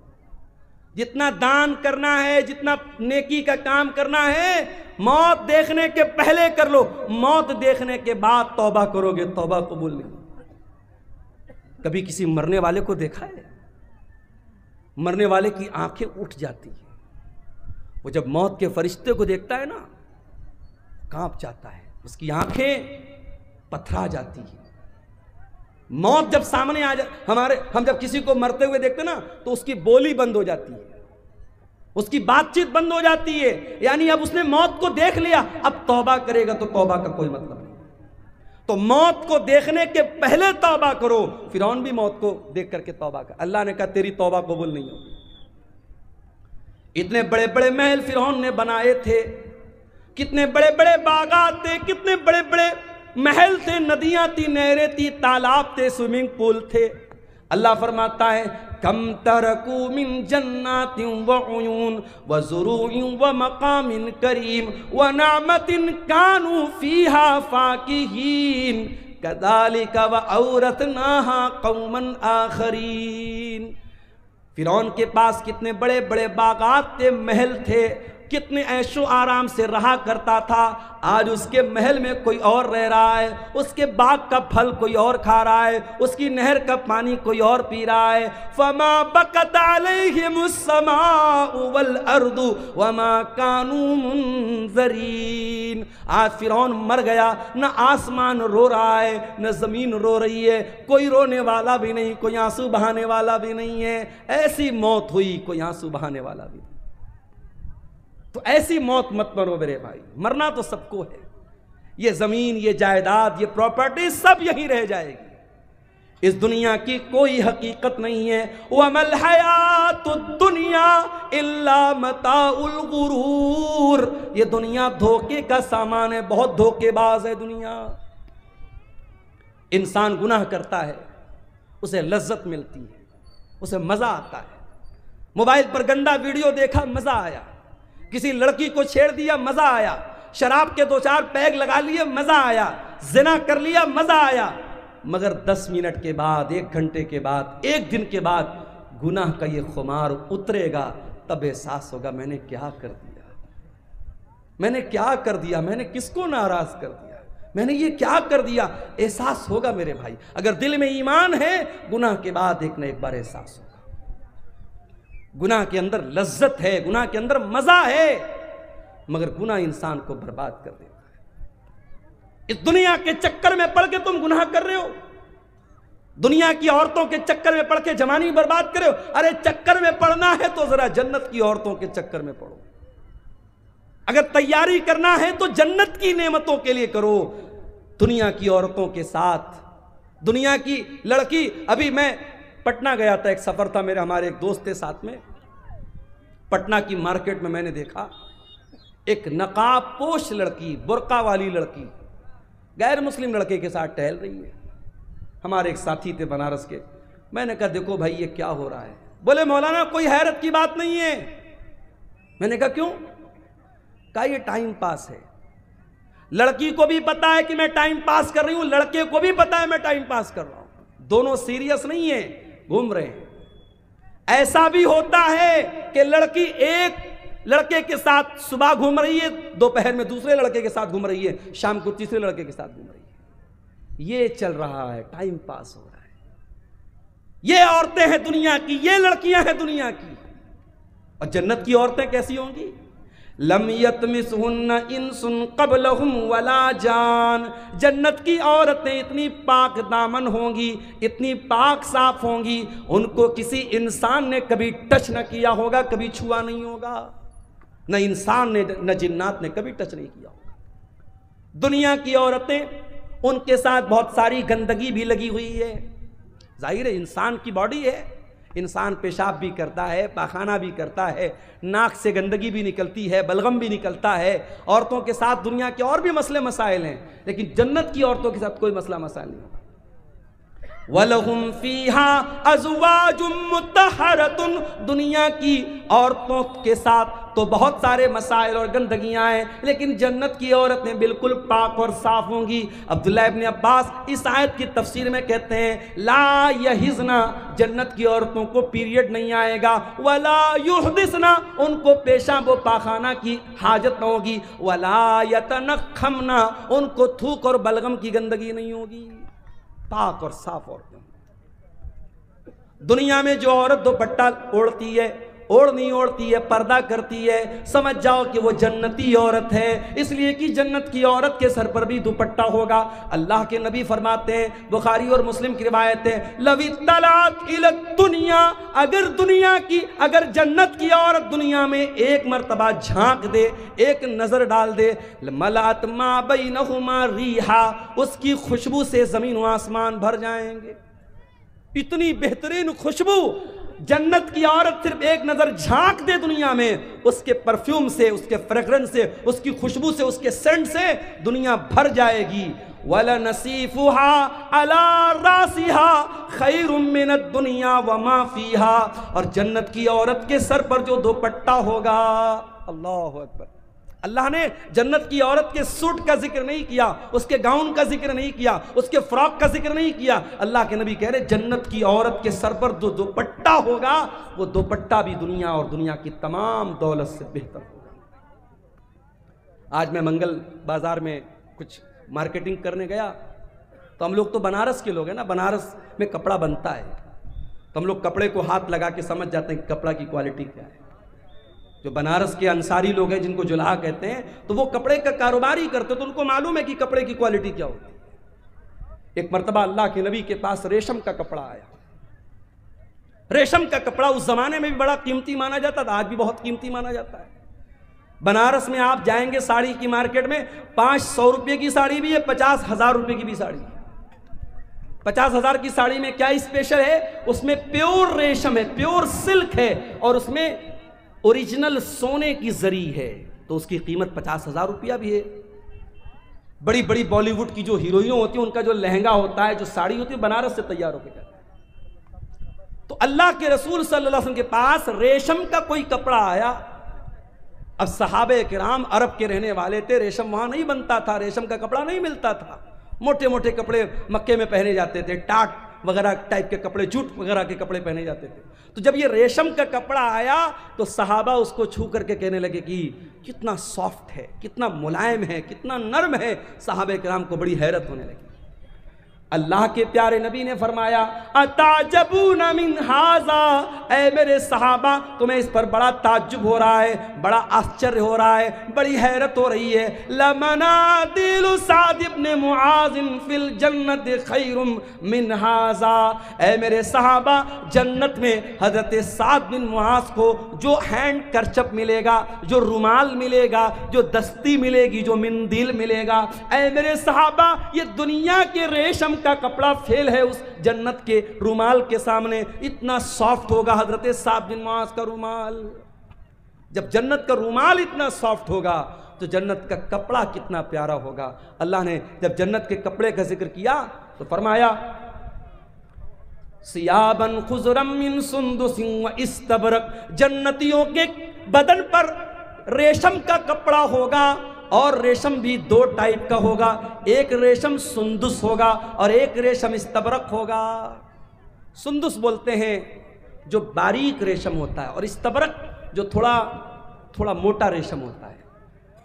जितना दान करना है, जितना नेकी का काम करना है, मौत देखने के पहले कर लो। मौत देखने के बाद तौबा करोगे, तौबा कबूल नहीं। कभी किसी मरने वाले को देखा है? मरने वाले की आंखें उठ जाती है। वो जब मौत के फरिश्ते को देखता है ना, कांप जाता है, उसकी आंखें पथरा जाती है। मौत जब सामने आ जाए, हम जब किसी को मरते हुए देखते ना तो उसकी बोली बंद हो जाती है, उसकी बातचीत बंद हो जाती है। यानी अब उसने मौत को देख लिया, अब तौबा करेगा तो तौबा का कोई मतलब नहीं। तो मौत को देखने के पहले तौबा करो। फिरौन भी मौत को देख करके तौबा कर, अल्लाह ने कहा तेरी तौबा कबूल नहीं होगी। इतने बड़े बड़े महल फिरौन ने बनाए थे, कितने बड़े बड़े बागात थे, कितने बड़े बड़े महल थे, नदियां थी, नहरें थी, तालाब थे, स्विमिंग पूल थे। अल्लाह फरमाता है कम तरकू मिन जन्नातिन व उयून व ज़ुरूइन व मकामिन करीम व नामतिन कानू फीहा फाकिहीन कदालिका व औरतनाहा कौमन आखरीन। फिरौन के पास कितने बड़े बड़े बागात थे, महल थे, कितने ऐशो आराम से रहा करता था। आज उसके महल में कोई और रह रहा है, उसके बाग का फल कोई और खा रहा है, उसकी नहर का पानी कोई और पी रहा है। फमा बकत अलैहिमुस समाउ वल अर्दु वमा कानू मुनज़रीन। आज फिरौन मर गया, न आसमान रो रहा है, न जमीन रो रही है, कोई रोने वाला भी नहीं, कोई आंसू बहाने वाला भी नहीं है। ऐसी मौत हुई, कोई आंसू बहाने वाला भी नहीं। तो ऐसी मौत मत मरो मेरे भाई, मरना तो सबको है। ये जमीन, ये जायदाद, ये प्रॉपर्टी सब यहीं रह जाएगी। इस दुनिया की कोई हकीकत नहीं है। वमल हयातुद दुनिया इल्ला मताउल गुरूर। ये दुनिया धोखे का सामान है, बहुत धोखेबाज है दुनिया। इंसान गुनाह करता है, उसे लज्जत मिलती है, उसे मजा आता है। मोबाइल पर गंदा वीडियो देखा, मजा आया। किसी लड़की को छेड़ दिया, मजा आया। शराब के 2-4 पैग लगा लिए, मजा आया। जिना कर लिया, मजा आया। मगर 10 मिनट के बाद, 1 घंटे के बाद, 1 दिन के बाद गुनाह का ये खुमार उतरेगा, तब एहसास होगा मैंने क्या कर दिया, मैंने क्या कर दिया, मैंने किसको नाराज कर दिया, मैंने ये क्या कर दिया। एहसास होगा मेरे भाई। अगर दिल में ईमान है, गुनाह के बाद एक न एक बार एहसास होगा। गुनाह के अंदर लज्जत है, गुनाह के अंदर मजा है, मगर गुनाह इंसान को बर्बाद कर देता है। इस दुनिया के चक्कर में पड़ के तुम गुनाह कर रहे हो, दुनिया की औरतों के चक्कर में पड़ के जवानी बर्बाद कर रहे हो। अरे चक्कर में पड़ना है तो जरा जन्नत की औरतों के चक्कर में पड़ो। अगर तैयारी करना है तो जन्नत की नेमतों के लिए करो। दुनिया की औरतों के साथ, दुनिया की लड़की, अभी मैं पटना गया था, एक सफर था मेरे, हमारे एक दोस्त थे साथ में। पटना की मार्केट में मैंने देखा एक नकाब पोश लड़की, बुर्का वाली लड़की गैर मुस्लिम लड़के के साथ टहल रही है। हमारे एक साथी थे बनारस के, मैंने कहा देखो भाई ये क्या हो रहा है। बोले मौलाना कोई हैरत की बात नहीं है। मैंने कहा क्यों? कहा ये टाइम पास है। लड़की को भी पता है कि मैं टाइम पास कर रही हूं, लड़के को भी पता है मैं टाइम पास कर रहा हूं। दोनों सीरियस नहीं है, घूम रहे हैं। ऐसा भी होता है कि लड़की एक लड़के के साथ सुबह घूम रही है, दोपहर में दूसरे लड़के के साथ घूम रही है, शाम को तीसरे लड़के के साथ घूम रही है। ये चल रहा है, टाइम पास हो रहा है। ये औरतें हैं दुनिया की, ये लड़कियां हैं दुनिया की। और जन्नत की औरतें कैसी होंगी? लम यतमिसहुन्ना इंसुन क़ब्लहुम वला जान। जन्नत की औरतें इतनी पाक दामन होंगी, इतनी पाक साफ होंगी, उनको किसी इंसान ने कभी टच न किया होगा, कभी छुआ नहीं होगा। न इंसान ने न जिन्नात ने कभी टच नहीं किया होगा। दुनिया की औरतें, उनके साथ बहुत सारी गंदगी भी लगी हुई है। जाहिर है इंसान की बॉडी है, इंसान पेशाब भी करता है, पाखाना भी करता है, नाक से गंदगी भी निकलती है, बलगम भी निकलता है। औरतों के साथ दुनिया के और भी मसले मसाइल हैं, लेकिन जन्नत की औरतों के साथ कोई मसला मसाइल नहीं होगा। वलहुम फीहा अज़वाजुम मुत्तहरतुन। दुनिया की औरतों के साथ तो बहुत सारे मसाइल और गंदगियां हैं, लेकिन जन्नत की औरतें बिल्कुल पाक और साफ होंगी। अब्दुल्लाह इब्न अब्बास इस आयत की तफसीर में कहते हैं ला यहिज़ना, जन्नत की औरतों को पीरियड नहीं आएगा। वला युहदिसना, उनको पेशाब व पाखाना की हाजत न होगी। वला यतनखमना, उनको थूक और बलगम की गंदगी नहीं होगी। पाक और साफ औरतें। दुनिया में जो औरत दुपट्टा ओढ़ती है, ओढ़नी ओढ़ती है, पर्दा करती है, समझ जाओ कि वो जन्नती औरत है, इसलिए कि जन्नत की औरत के सर पर भी दुपट्टा होगा। अल्लाह के नबी फरमाते हैं, बुखारी और मुस्लिम की रिवायत है, लवी तलात इलत दुनिया, अगर जन्नत की औरत दुनिया में एक मर्तबा झांक दे, एक नजर डाल दे, मलात मा बैनहुमा रीहा, उसकी खुशबू से जमीन व आसमान भर जाएंगे। इतनी बेहतरीन खुशबू, जन्नत की औरत सिर्फ एक नजर झांक दे दुनिया में, उसके परफ्यूम से, उसके फ्रेग्रेंस से, उसकी खुशबू से, उसके सेंट से दुनिया भर जाएगी। वला नसीफुहा अला रासिहा खैरुम मिनद दुनिया व मा फीहा, और जन्नत की औरत के सर पर जो दुपट्टा होगा, अल्लाह अकबर। अल्लाह ने जन्नत की औरत के सूट का जिक्र नहीं किया, उसके गाउन का जिक्र नहीं किया, उसके फ्रॉक का जिक्र नहीं किया। अल्लाह के नबी कह रहे जन्नत की औरत के सर पर जो दुपट्टा होगा, वो दुपट्टा भी दुनिया और दुनिया की तमाम दौलत से बेहतर होगा। आज मैं मंगल बाजार में कुछ मार्केटिंग करने गया, तो हम लोग तो बनारस के लोग हैं ना, बनारस में कपड़ा बनता है, तो हम लोग कपड़े को हाथ लगा के समझ जाते हैं कि कपड़ा की क्वालिटी क्या है। जो बनारस के अंसारी लोग हैं जिनको जुलाहा कहते हैं, तो वो कपड़े का कारोबार ही करते, तो उनको मालूम है कि कपड़े की क्वालिटी क्या होती है। एक मर्तबा अल्लाह के नबी के पास रेशम का कपड़ा आया। रेशम का कपड़ा उस जमाने में भी बड़ा कीमती माना जाता था, आज भी बहुत कीमती माना जाता है। बनारस में आप जाएंगे साड़ी की मार्केट में, 500 रुपये की साड़ी भी है, 50,000 रुपये की भी साड़ी है। 50,000 की साड़ी में क्या स्पेशल है, उसमें प्योर रेशम है, प्योर सिल्क है, और उसमें ओरिजिनल सोने की जरी है, तो उसकी कीमत 50,000 रुपया भी है। बड़ी बड़ी बॉलीवुड की जो हीरोइनें होती हैं, उनका जो लहंगा होता है, जो साड़ी होती है, बनारस से तैयार होकर जाता है। तो अल्लाह के रसूल सल्लल्लाहु अलैहि वसल्लम के पास रेशम का कोई कपड़ा आया। अब सहाबे किराम अरब के रहने वाले थे, रेशम वहां नहीं बनता था, रेशम का कपड़ा नहीं मिलता था। मोटे मोटे कपड़े मक्के में पहने जाते थे, टाट वगैरह टाइप के कपड़े, जूट वगैरह के कपड़े पहने जाते थे। तो जब ये रेशम का कपड़ा आया, तो सहाबा उसको छू करके कहने लगे कि कितना सॉफ्ट है, कितना मुलायम है, कितना नर्म है। सहाबे किराम को बड़ी हैरत होने लगी। अल्लाह के प्यारे नबी ने फरमाया, अताजबून मिन हाजा, ऐ मेरे सहाबा तुम्हें इस पर बड़ा ताज्जुब हो रहा है, बड़ा आश्चर्य हो रहा है, बड़ी हैरत हो रही है। लमनादिलु साद इब्न मुआज़ फिल जन्नत खैरुम मिन हाजा, ऐ मेरे सहाबा जन्नत में हजरत साद बिन मुआज़ को जो हैंड करचप मिलेगा, जो रुमाल मिलेगा, जो दस्ती मिलेगी, जो मिंदिल मिलेगा, ऐ मेरे सहाबा ये दुनिया के रेशम का कपड़ा फेल है उस जन्नत के रुमाल के सामने। इतना सॉफ्ट होगा हजरत साद बिन मुआज़ का रुमाल। जब जन्नत का रुमाल इतना सॉफ्ट होगा, तो जन्नत का कपड़ा कितना प्यारा होगा। अल्लाह ने जब जन्नत के कपड़े का जिक्र किया तो फरमाया, सियाबन खुज़रम मिन सुंदुसिन व इस्तबरक, जन्नतियों के बदन पर रेशम का कपड़ा होगा, और रेशम भी दो टाइप का होगा, एक रेशम सुंदुस होगा और एक रेशम इस्तबरक होगा। सुंदुस बोलते हैं जो बारीक रेशम होता है, और इस्तबरक जो थोड़ा थोड़ा मोटा रेशम होता है।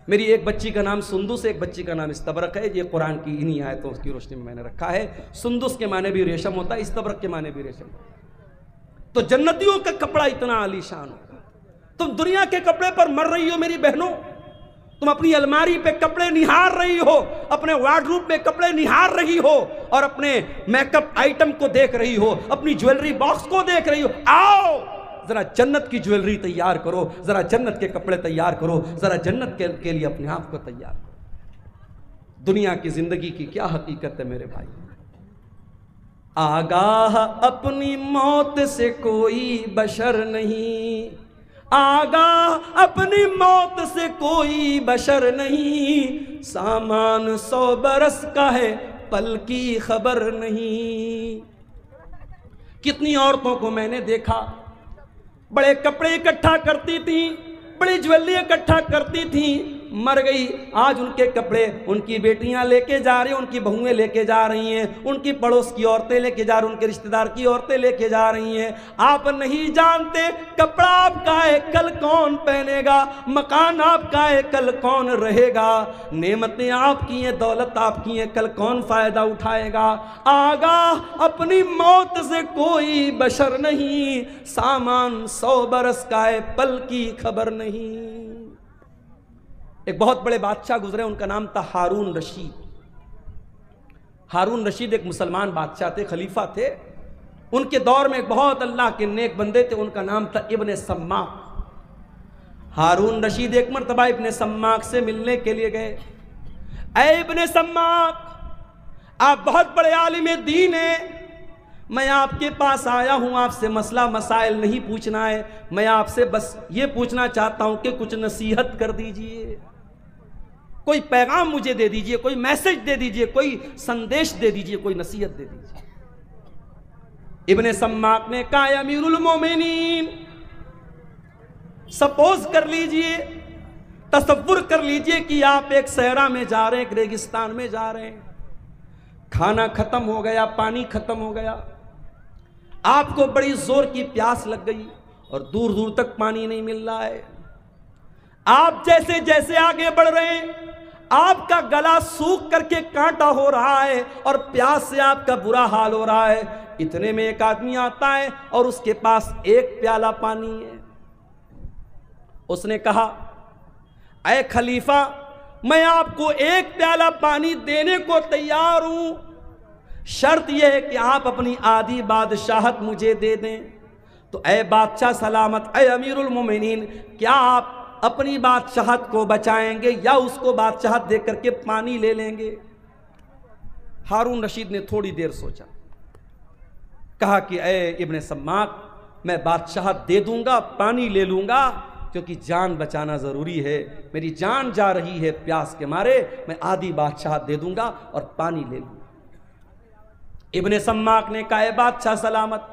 मेरी एक बच्ची का नाम सुंदुस, एक बच्ची का नाम इस्तबरक है। ये कुरान की इन्हीं आयतों की रोशनी में मैंने रखा है। सुंदुस के माने भी रेशम होता है, इस्तबरक के माने भी रेशम होता है। तो जन्नतियों का कपड़ा इतना आलीशान होगा। तुम दुनिया के कपड़े पर मर रही हो मेरी बहनों, तुम अपनी अलमारी पे कपड़े निहार रही हो, अपने वार्डरोब में कपड़े निहार रही हो, और अपने मेकअप आइटम को देख रही हो, अपनी ज्वेलरी बॉक्स को देख रही हो। आओ जरा जन्नत की ज्वेलरी तैयार करो, जरा जन्नत के कपड़े तैयार करो, जरा जन्नत के लिए अपने आप को तैयार करो। दुनिया की जिंदगी की क्या हकीकत है मेरे भाई। आगाह अपनी मौत से कोई बशर नहीं, आगाह अपनी मौत से कोई बशर नहीं, सामान 100 बरस का है पल की खबर नहीं। कितनी औरतों को मैंने देखा, बड़े कपड़े इकट्ठा करती थी, बड़ी ज्वेलरी इकट्ठा करती थी, मर गई। आज उनके कपड़े उनकी बेटियां लेके जा रही हैं, उनकी बहुएं लेके जा रही हैं, उनकी पड़ोस की औरतें लेके जा रही, उनके रिश्तेदार की औरतें लेके जा रही हैं। आप नहीं जानते कपड़ा आपका है कल कौन पहनेगा, मकान आपका है कल कौन रहेगा, नेमतें आपकी हैं, दौलत आपकी है, कल कौन फायदा उठाएगा। आगाह अपनी मौत से कोई बशर नहीं, सामान 100 बरस का है पल की खबर नहीं। एक बहुत बड़े बादशाह गुजरे, उनका नाम था हारून रशीद। हारून रशीद एक मुसलमान बादशाह थे, खलीफा थे। उनके दौर में एक बहुत अल्लाह के नेक बंदे थे, उनका नाम था इब्ने सम्माक। हारून रशीद एक मरतबा इब्ने सम्माक से मिलने के लिए गए। ऐ इब्ने सम्माक, आप बहुत बड़े आलिम दीन हैं, मैं आपके पास आया हूं, आपसे मसला मसाइल नहीं पूछना है, मैं आपसे बस ये पूछना चाहता हूं कि कुछ नसीहत कर दीजिए। कोई पैगाम मुझे दे दीजिए, कोई मैसेज दे दीजिए, कोई संदेश दे दीजिए, कोई नसीहत दे दीजिए। इब्ने सम्माक ने कहा, अमीरुल मोमिनीन, सपोज कर लीजिए, तसव्वुर कर लीजिए कि आप एक सहरा में जा रहे हैं, एक रेगिस्तान में जा रहे हैं, खाना खत्म हो गया, पानी खत्म हो गया, आपको बड़ी जोर की प्यास लग गई और दूर दूर तक पानी नहीं मिल रहा है। आप जैसे जैसे आगे बढ़ रहे हैं, आपका गला सूख करके कांटा हो रहा है और प्यास से आपका बुरा हाल हो रहा है। इतने में एक आदमी आता है और उसके पास एक प्याला पानी है। उसने कहा, ऐ खलीफा, मैं आपको एक प्याला पानी देने को तैयार हूं, शर्त यह है कि आप अपनी आधी बादशाहत मुझे दे दें। तो ऐ बादशाह सलामत, ऐ अमीरुल मोमिनीन, क्या आप अपनी बादशाहत को बचाएंगे या उसको बादशाहत दे करके पानी ले लेंगे? हारून रशीद ने थोड़ी देर सोचा, कहा कि ऐ इब्ने सम्माक, मैं बादशाहत दे दूंगा, पानी ले लूंगा, क्योंकि जान बचाना जरूरी है, मेरी जान जा रही है प्यास के मारे, मैं आधी बादशाहत दे दूंगा और पानी ले लूंगा। इब्ने सम्माक ने कहा, बादशाह सलामत,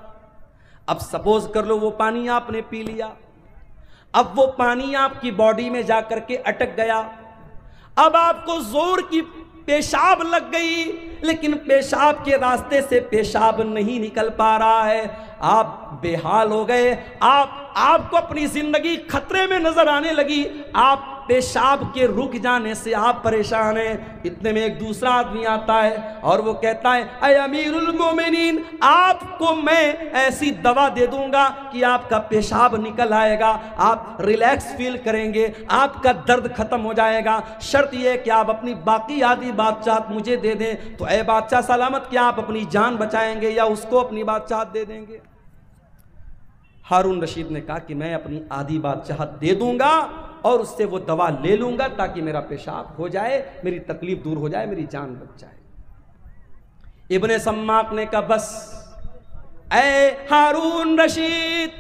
अब सपोज कर लो वो पानी आपने पी लिया, अब वो पानी आपकी बॉडी में जाकर के अटक गया, अब आपको जोर की पेशाब लग गई, लेकिन पेशाब के रास्ते से पेशाब नहीं निकल पा रहा है, आप बेहाल हो गए, आपको अपनी जिंदगी खतरे में नजर आने लगी, आप पेशाब के रुक जाने से आप परेशान हैं। इतने में एक दूसरा आदमी आता है और वो कहता है, ऐ अमीरुल मोमिनीन, आपको मैं ऐसी दवा दे दूंगा कि आपका पेशाब निकल आएगा, आप रिलैक्स फील करेंगे, आपका दर्द खत्म हो जाएगा, शर्त यह है कि आप अपनी बाकी आधी बादशाहत मुझे दे दें। तो ऐ बादशाह सलामत, क्या आप अपनी जान बचाएंगे या उसको अपनी बादशाहत दे देंगे? हारून रशीद ने कहा कि मैं अपनी आधी बादशाहत दे दूंगा और उससे वो दवा ले लूंगा ताकि मेरा पेशाब हो जाए, मेरी तकलीफ दूर हो जाए, मेरी जान बच जाए। इब्ने सम्माक ने कहा, बस ऐ हारून रशीद,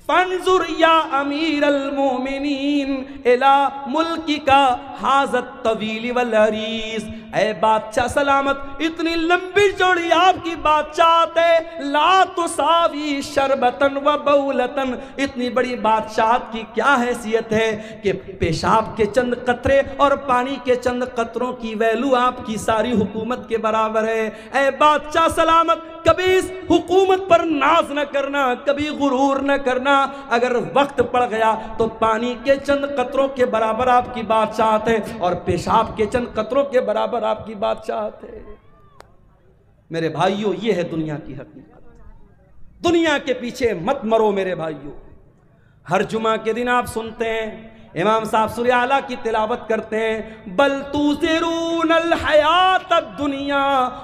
फंजुर या अमीरल मोमिनीन इला मुल्की का हाजत तवीली वल अरीस, ऐ बादशाह सलामत, इतनी लंबी चौड़ी आपकी बादशाहत है, ला तुसावी शरबतन व बउलतन, इतनी बड़ी बादशाहत की क्या हैसियत है कि पेशाब के चंद कतरे और पानी के चंद कतरों की वैल्यू आपकी सारी हुकूमत के बराबर है। ऐ बादशाह सलामत, कभी इस हुकूमत पर नाज न करना, कभी गुरूर न करना, अगर वक्त पड़ गया तो पानी के चंद कतरों के बराबर आपकी बादशाहत है और पेशाब के चंद कतरों के बराबर आपकी बादशाहत है। मेरे भाइयों, ये है दुनिया की हकीकत। दुनिया के पीछे मत मरो मेरे भाइयों। हर जुमा के दिन आप सुनते हैं इमाम साहब सूरह आला की तिलावत करते हैं, बल तुसिरूनल हयातद दुनिया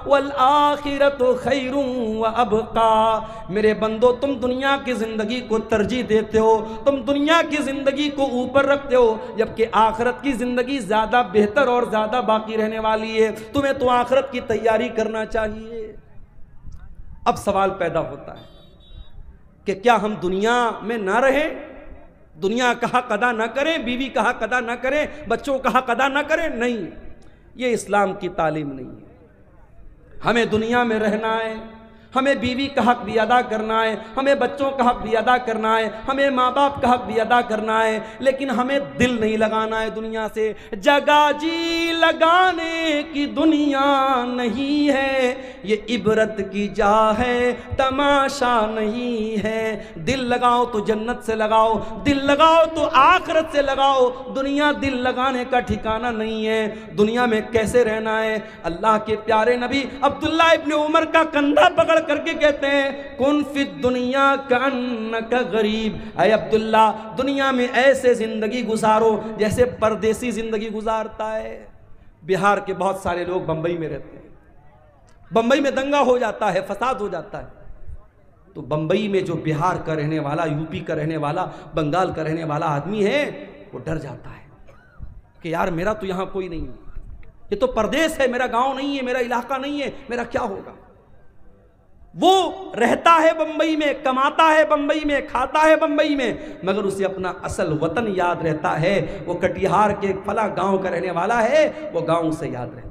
वल आखिरतु खैरुम व अबका। मेरे बंदो, तुम दुनिया की जिंदगी को तरजीह देते हो, तुम दुनिया की जिंदगी को ऊपर रखते हो, जबकि आखिरत की जिंदगी ज्यादा बेहतर और ज्यादा बाकी रहने वाली है। तुम्हें तो आखिरत की तैयारी करना चाहिए। अब सवाल पैदा होता है कि क्या हम दुनिया में ना रहें, दुनिया का हक अदा ना करें, बीवी का हक अदा ना करें, बच्चों का हक अदा ना करें? नहीं, ये इस्लाम की तालीम नहीं है। हमें दुनिया में रहना है, हमें बीवी का हक भी अदा करना है, हमें बच्चों का हक भी अदा करना है, हमें माँ बाप का हक भी अदा करना है, लेकिन हमें दिल नहीं लगाना है दुनिया से। जगह जी लगाने की दुनिया नहीं है, ये इबरत की जा है, तमाशा नहीं है। दिल लगाओ तो जन्नत से लगाओ, दिल लगाओ तो आखिरत से लगाओ। दुनिया दिल लगाने का ठिकाना नहीं है। दुनिया में कैसे रहना है? अल्लाह के प्यारे नबी अब्दुल्ला इब्ने उमर का कंधा पकड़ करके कहते हैं, कुन फिद दुनिया का गरीब। ऐ अब्दुल्ला, दुनिया में ऐसे जिंदगी गुजारो जैसे परदेसी जिंदगी गुजारता है। बिहार के बहुत सारे लोग बंबई में रहते हैं, बंबई में दंगा हो जाता है, फसाद हो जाता है, तो बंबई में जो बिहार का रहने वाला, यूपी का रहने वाला, बंगाल का रहने वाला आदमी है, वो डर जाता है कि यार मेरा तो यहां कोई नहीं है, ये तो परदेश है, मेरा गांव नहीं है, मेरा इलाका नहीं है, मेरा क्या होगा। वो रहता है बंबई में, कमाता है बंबई में, खाता है बंबई में, मगर उसे अपना असल वतन याद रहता है। वो कटिहार के फला गांव का रहने वाला है, वो गांव से याद रहता है।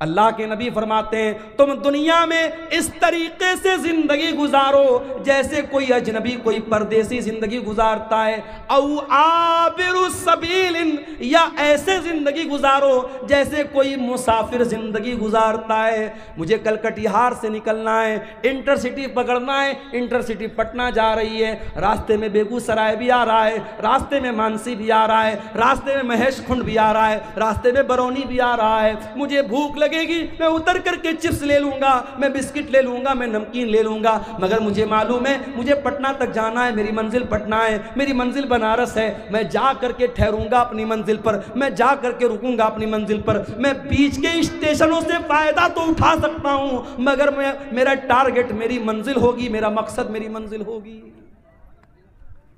अल्लाह के नबी फरमाते हैं तुम दुनिया में इस तरीके से जिंदगी गुजारो जैसे कोई अजनबी, कोई परदेसी जिंदगी गुजारता है। औ आबिरु सबीलिन, या ऐसे जिंदगी गुजारो जैसे कोई मुसाफिर जिंदगी गुजारता है। मुझे कल कटिहार से निकलना है, इंटरसिटी पकड़ना है, इंटरसिटी पटना जा रही है, रास्ते में बेगूसराय भी आ रहा है, रास्ते में मानसी भी आ रहा है, रास्ते में महेश खुंड भी आ रहा है, रास्ते में बरौनी भी आ रहा है। मुझे भूख लगेगी, मैं उतर करके चिप्स ले लूंगा, मैं बिस्किट ले लूंगा, मैं नमकीन ले लूंगा, मगर मुझे मालूम है मुझे पटना तक जाना है, मेरी मंजिल पटना है, मेरी मंजिल बनारस है। मैं जा करके ठहरूंगा अपनी मंजिल पर, मैं जा करके रुकूंगा अपनी मंजिल पर। मैं बीच के स्टेशनों से फायदा तो उठा सकता हूं, मगर मेरा टारगेट मेरी मंजिल होगी, मेरा मकसद मेरी मंजिल होगी।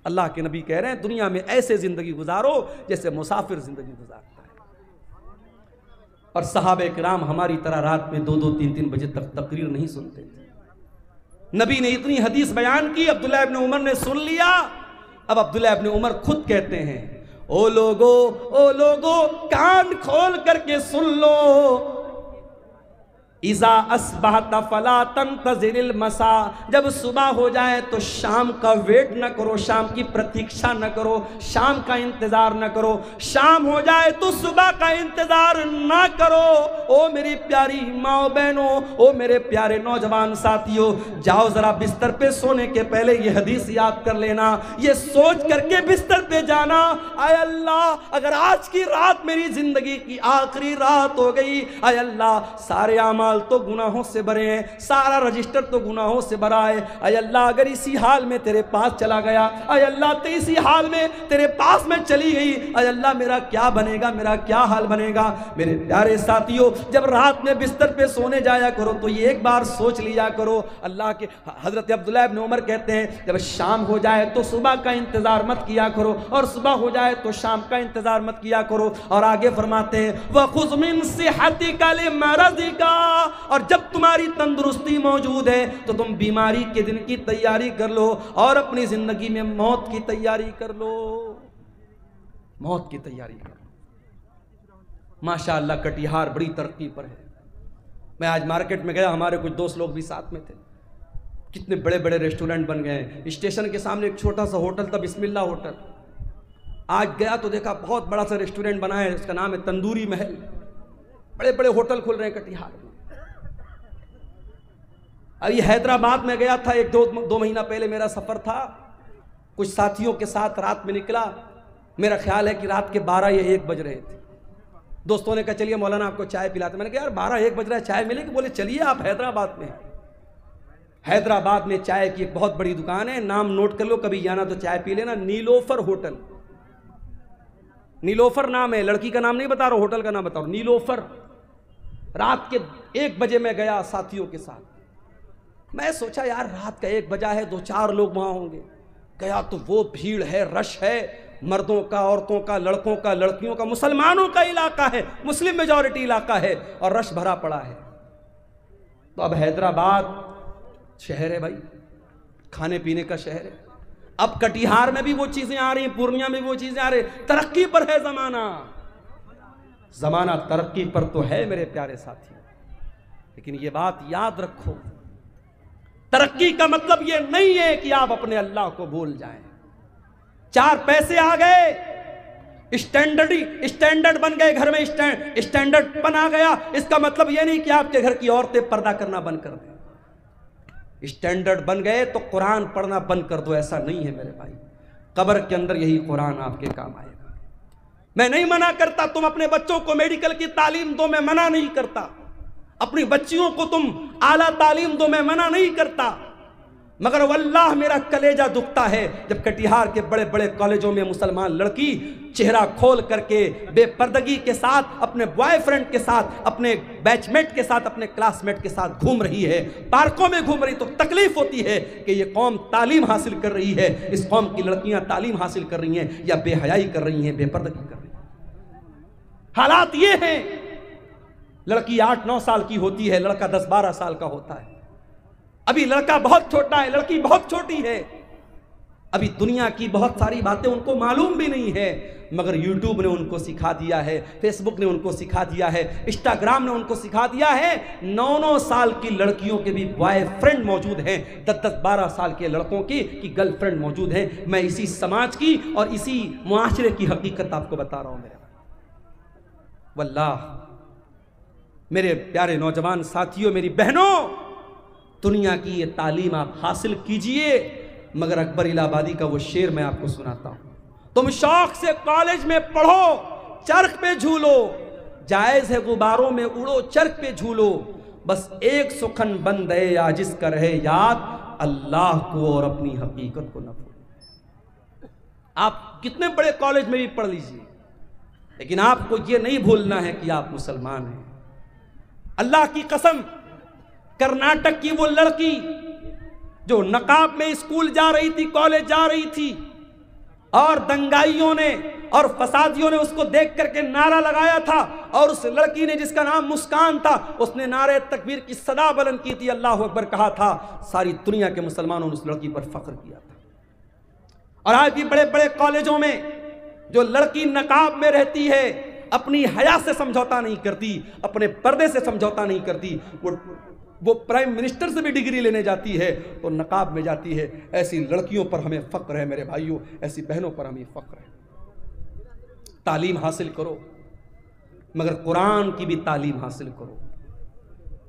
अल्लाह के नबी कह रहे हैं दुनिया में ऐसे जिंदगी गुजारो जैसे मुसाफिर जिंदगी गुजारता है। और सहाबे किराम हमारी तरह रात में 2-2, 3-3 बजे तक तकरीर नहीं सुनते थे। नबी ने इतनी हदीस बयान की, अब्दुल्लाह इब्न उमर ने सुन लिया। अब अब्दुल्लाह इब्न उमर खुद कहते हैं ओ लोगो कान खोल करके सुन लो, इज़ा अस्बहत फला तंतज़िरिल मसा, जब सुबह हो जाए तो शाम का वेट न करो, शाम की प्रतीक्षा न करो, शाम का इंतजार न करो। शाम हो जाए तो सुबह का इंतजार न करो। ओ मेरी प्यारी माओ बहनों, ओ मेरे प्यारे नौजवान साथियों, जाओ जरा बिस्तर पे सोने के पहले ये हदीस याद कर लेना, ये सोच करके बिस्तर पे जाना, आय अल्लाह अगर आज की रात मेरी जिंदगी की आखिरी रात हो गई, आय अल्लाह सारे आमाल तो गुनाहों से भरे हैं, सारा रजिस्टर तो गुनाहों से भरा है, अय अल्लाह अगर इसी हाल में तेरे पास चला गया, अय अल्लाह तो इसी हाल में तेरे पास में चली गई, अय अल्लाह मेरा क्या बनेगा, मेरा क्या हाल बनेगा। मेरे प्यारे साथियों, जब रात में बिस्तर पे सोने जाया करो तो ये एक बार सोच लिया करो। अल्लाह के हजरत अब्दुल्लाह इब्न उमर कहते हैं जब शाम हो जाए तो सुबह का इंतजार मत किया करो, और सुबह हो जाए तो शाम का इंतजार मत किया करो। और आगे फरमाते हैं वखुज़ मिन सिहतिका लिमरज़िका, और जब तुम्हारी तंदुरुस्ती मौजूद है तो तुम बीमारी के दिन की तैयारी कर लो, और अपनी जिंदगी में मौत की तैयारी कर लो, मौत की तैयारी कर लो। माशाअल्लाह कटिहार बड़ी तरक्की पर है। मैं आज मार्केट में गया, हमारे कुछ दोस्त लोग भी साथ में थे, कितने बड़े बड़े रेस्टोरेंट बन गए हैं। स्टेशन के सामने एक छोटा सा होटल था, बिस्मिल्लाह होटल। आज गया तो देखा बहुत बड़ा सा रेस्टोरेंट बना है, उसका नाम है तंदूरी महल। बड़े बड़े होटल खुल रहे हैं कटिहार में। अभी हैदराबाद में गया था, एक दो महीना पहले मेरा सफर था, कुछ साथियों के साथ रात में निकला। मेरा ख्याल है कि रात के 12 या 1 बज रहे थे। दोस्तों ने कहा चलिए मौलाना आपको चाय पिलाते। मैंने कहा यार 12-1 बज रहा है, चाय मिलेगी? बोले चलिए आप हैदराबाद में। हैदराबाद में चाय की एक बहुत बड़ी दुकान है, नाम नोट कर लो, कभी जाना तो चाय पी लेना, नीलोफर होटल। नीलोफर नाम है, लड़की का नाम नहीं बता रहा, होटल का नाम बता रहा हूं, नीलोफर। रात के 1 बजे मैं गया साथियों के साथ। मैं सोचा यार रात का 1 बजा है, 2-4 लोग वहां होंगे। गया तो वो भीड़ है, रश है, मर्दों का, औरतों का, लड़कों का, लड़कियों का, मुसलमानों का इलाका है, मुस्लिम मेजॉरिटी इलाका है, और रश भरा पड़ा है। तो अब हैदराबाद शहर है भाई, खाने पीने का शहर है। अब कटिहार में भी वो चीजें आ रही, पूर्णिया में भी वो चीजें आ रही। तरक्की पर है जमाना, जमाना तरक्की पर तो है मेरे प्यारे साथी। लेकिन ये बात याद रखो, तरक्की का मतलब ये नहीं है कि आप अपने अल्लाह को भूल जाएं। 4 पैसे आ गए, स्टैंडर्ड बन गए, घर में स्टैंडर्ड बन आ गया, इसका मतलब ये नहीं कि आपके घर की औरतें पर्दा करना बंद कर दें। स्टैंडर्ड बन गए तो कुरान पढ़ना बंद कर दो, ऐसा नहीं है मेरे भाई। कब्र के अंदर यही कुरान आपके काम आएगा। मैं नहीं मना करता तुम अपने बच्चों को मेडिकल की तालीम दो, मैं मना नहीं करता। अपनी बच्चियों को तुम आला तालीम दो, मैं मना नहीं करता। मगर वल्लाह मेरा कलेजा दुखता है जब कटिहार के बड़े बड़े कॉलेजों में मुसलमान लड़की चेहरा खोल करके बेपर्दगी के साथ अपने बॉयफ्रेंड के साथ, अपने बैचमेट के साथ, अपने क्लासमेट के साथ घूम रही है, पार्कों में घूम रही। तो तकलीफ होती है कि ये कौम तालीम हासिल कर रही है, इस कौम की लड़कियां तालीम हासिल कर रही हैं या बेहयाई कर रही हैं, बेपर्दगी कर रही हैं। हालात ये हैं, लड़की 8-9 साल की होती है, लड़का 10-12 साल का होता है। अभी लड़का बहुत छोटा है, लड़की बहुत छोटी है, अभी दुनिया की बहुत सारी बातें उनको मालूम भी नहीं है, मगर यूट्यूब ने उनको सिखा दिया है, फेसबुक ने उनको सिखा दिया है, इंस्टाग्राम ने उनको सिखा दिया है। 9-9 साल की लड़कियों के भी बॉयफ्रेंड मौजूद हैं, 10-10, 12 साल के लड़कों की गर्लफ्रेंड मौजूद हैं। मैं इसी समाज की और इसी मुआशरे की हकीकत आपको बता रहा हूं मेरे वल्लाह। मेरे प्यारे नौजवान साथियों, मेरी बहनों, दुनिया की ये तालीम आप हासिल कीजिए, मगर अकबर इलाहाबादी का वो शेर मैं आपको सुनाता हूं। तुम शौक से कॉलेज में पढ़ो, चरख पे झूलो, जायज है गुबारों में उड़ो, चरख पे झूलो, बस एक सुखन बंद है आजिज का रहे याद, अल्लाह को और अपनी हकीकत को न भूलो। आप कितने बड़े कॉलेज में भी पढ़ लीजिए, लेकिन आपको यह नहीं भूलना है कि आप मुसलमान हैं। अल्लाह की कसम, कर्नाटक की वो लड़की जो नकाब में स्कूल जा रही थी, कॉलेज जा रही थी, और दंगाइयों ने और फसादियों ने उसको देख करके नारा लगाया था, और उस लड़की ने जिसका नाम मुस्कान था, उसने नारे तकबीर की सदा बुलंद की थी, अल्लाह अकबर कहा था। सारी दुनिया के मुसलमानों ने उस लड़की पर फख्र किया था। और आज भी बड़े बड़े कॉलेजों में जो लड़की नकाब में रहती है, अपनी हया से समझौता नहीं करती, अपने पर्दे से समझौता नहीं करती, वो प्राइम मिनिस्टर से भी डिग्री लेने जाती है तो नकाब में जाती है। ऐसी लड़कियों पर हमें फख्र है मेरे भाइयों, ऐसी बहनों पर हमें फख्र है। तालीम हासिल करो, मगर कुरान की भी तालीम हासिल करो।